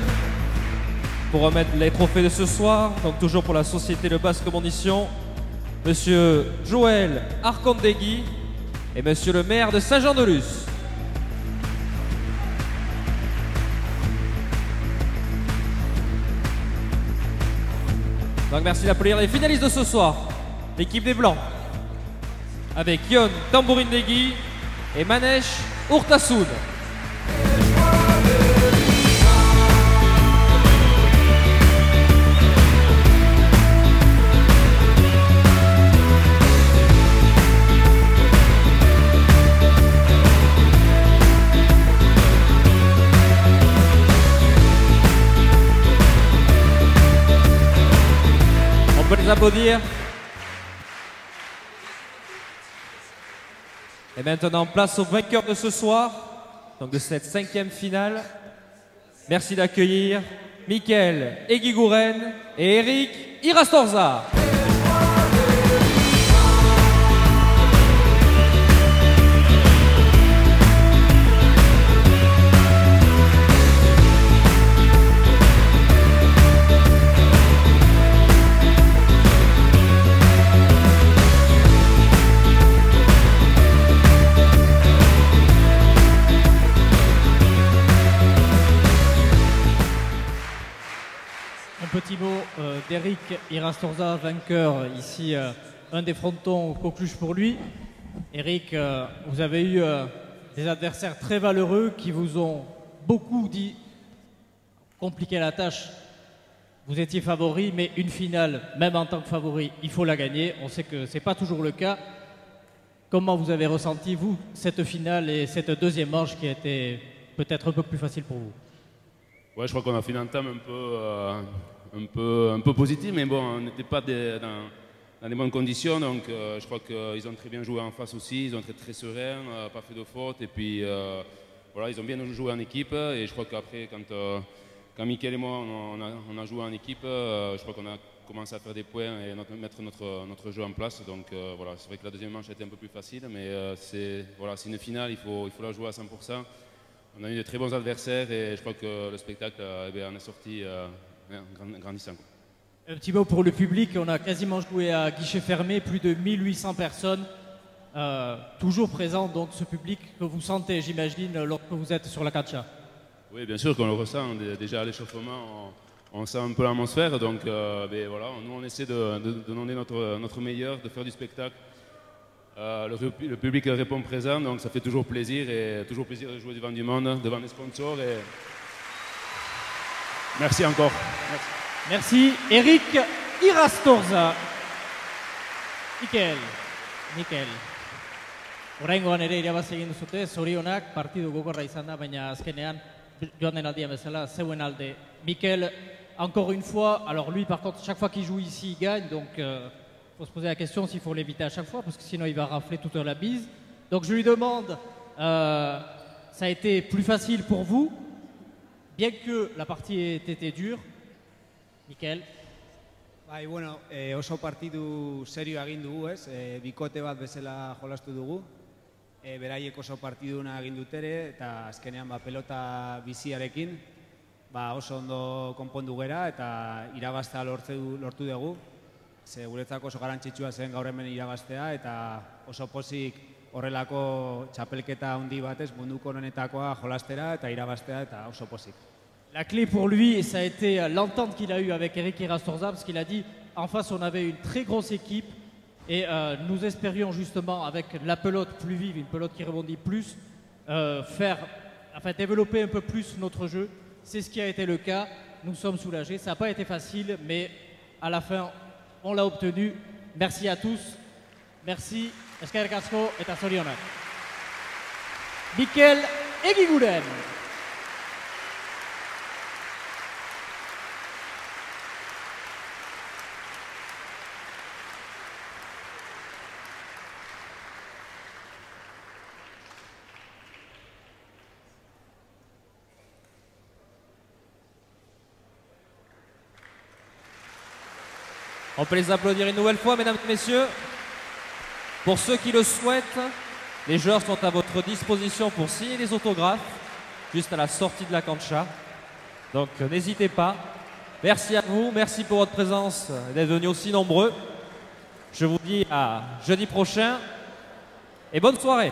pour remettre les trophées de ce soir, donc toujours pour la société de basse commandation, Monsieur Joël Arcandegui et Monsieur le maire de Saint-Jean-de-Luz. Donc merci d'applaudir les finalistes de ce soir. L'équipe des Blancs avec Yon Tambourindegui et Manesh Urtasun. On peut les applaudir. Et maintenant, place aux vainqueurs de ce soir, donc de cette 5e finale. Merci d'accueillir Mickaël Ekigouren et Eric Irastorza. Petit mot d'Eric Irastorza, vainqueur ici, un des frontons coqueluche pour lui. Eric, vous avez eu des adversaires très valeureux qui vous ont beaucoup dit compliquer la tâche. Vous étiez favori, mais une finale, même en tant que favori, il faut la gagner. On sait que ce n'est pas toujours le cas. Comment vous avez ressenti, vous, cette finale et cette deuxième manche qui a été peut-être un peu plus facile pour vous? Ouais, je crois qu'on a fait une entame un peu positive, mais bon, on n'était pas dans des bonnes conditions. Donc je crois qu'ils ont très bien joué en face aussi, ils ont été très sereins, pas fait de faute. Et puis voilà, ils ont bien joué en équipe. Et je crois qu'après, quand Mickaël et moi on a joué en équipe, je crois qu'on a commencé à faire des points et mettre notre jeu en place. Donc voilà, c'est vrai que la deuxième manche a été un peu plus facile, mais c'est une finale, il faut la jouer à 100%. On a eu de très bons adversaires et je crois que le spectacle en est sorti grandissant. Un petit mot pour le public, on a quasiment joué à guichet fermé, plus de 1800 personnes, toujours présent, donc ce public que vous sentez, j'imagine, lorsque vous êtes sur la cancha. Oui, bien sûr qu'on le ressent, déjà à l'échauffement, on sent un peu l'atmosphère, donc voilà, nous on essaie de donner notre meilleur, de faire du spectacle. Le public répond présent, donc ça fait toujours plaisir et toujours plaisir de jouer devant du monde, devant des sponsors. Et merci encore. Merci. Eric Irastorza. Mikel. Oraingoan ere irabazi egin duzute, zorionak, partidu gogorra izan da, baina azkenean joan den aldian bezala zeuen alde. Mikel, encore une fois, alors lui par contre, chaque fois qu'il joue ici, il gagne, donc faut se poser la question s'il faut l'éviter à chaque fois, parce que sinon il va rafler toute la bise. Donc je lui demande, ça a été plus facile pour vous, bien que la partie ait été dure. Mikel. Bai, bueno, oso partidu serioa egin dugu, ez? Bikote bat bezala jolastu dugu. Beraiek oso partiduna egin dutere eta azkenean pelota biziarekin oso ondo konpondu gera eta irabaztea lortu dugu. Guretzako oso garrantzitsua zen gaur hemen irabaztea eta oso pozik horrelako txapelketa handi batez munduko honetakoa jolastera eta irabaztea eta oso pozik. La clé pour lui, ça a été l'entente qu'il a eue avec Eric Irastorza, parce qu'il a dit en face on avait une très grosse équipe et nous espérions justement avec la pelote plus vive, une pelote qui rebondit plus, développer un peu plus notre jeu. C'est ce qui a été le cas, nous sommes soulagés, ça n'a pas été facile, mais à la fin on l'a obtenu. Merci à tous, merci, eskerrik asko eta zorionak. Mikel Egiguren. On peut les applaudir une nouvelle fois, mesdames et messieurs. Pour ceux qui le souhaitent, les joueurs sont à votre disposition pour signer des autographes, juste à la sortie de la cancha. Donc n'hésitez pas. Merci à vous, merci pour votre présence et d'être venus aussi nombreux. Je vous dis à jeudi prochain et bonne soirée.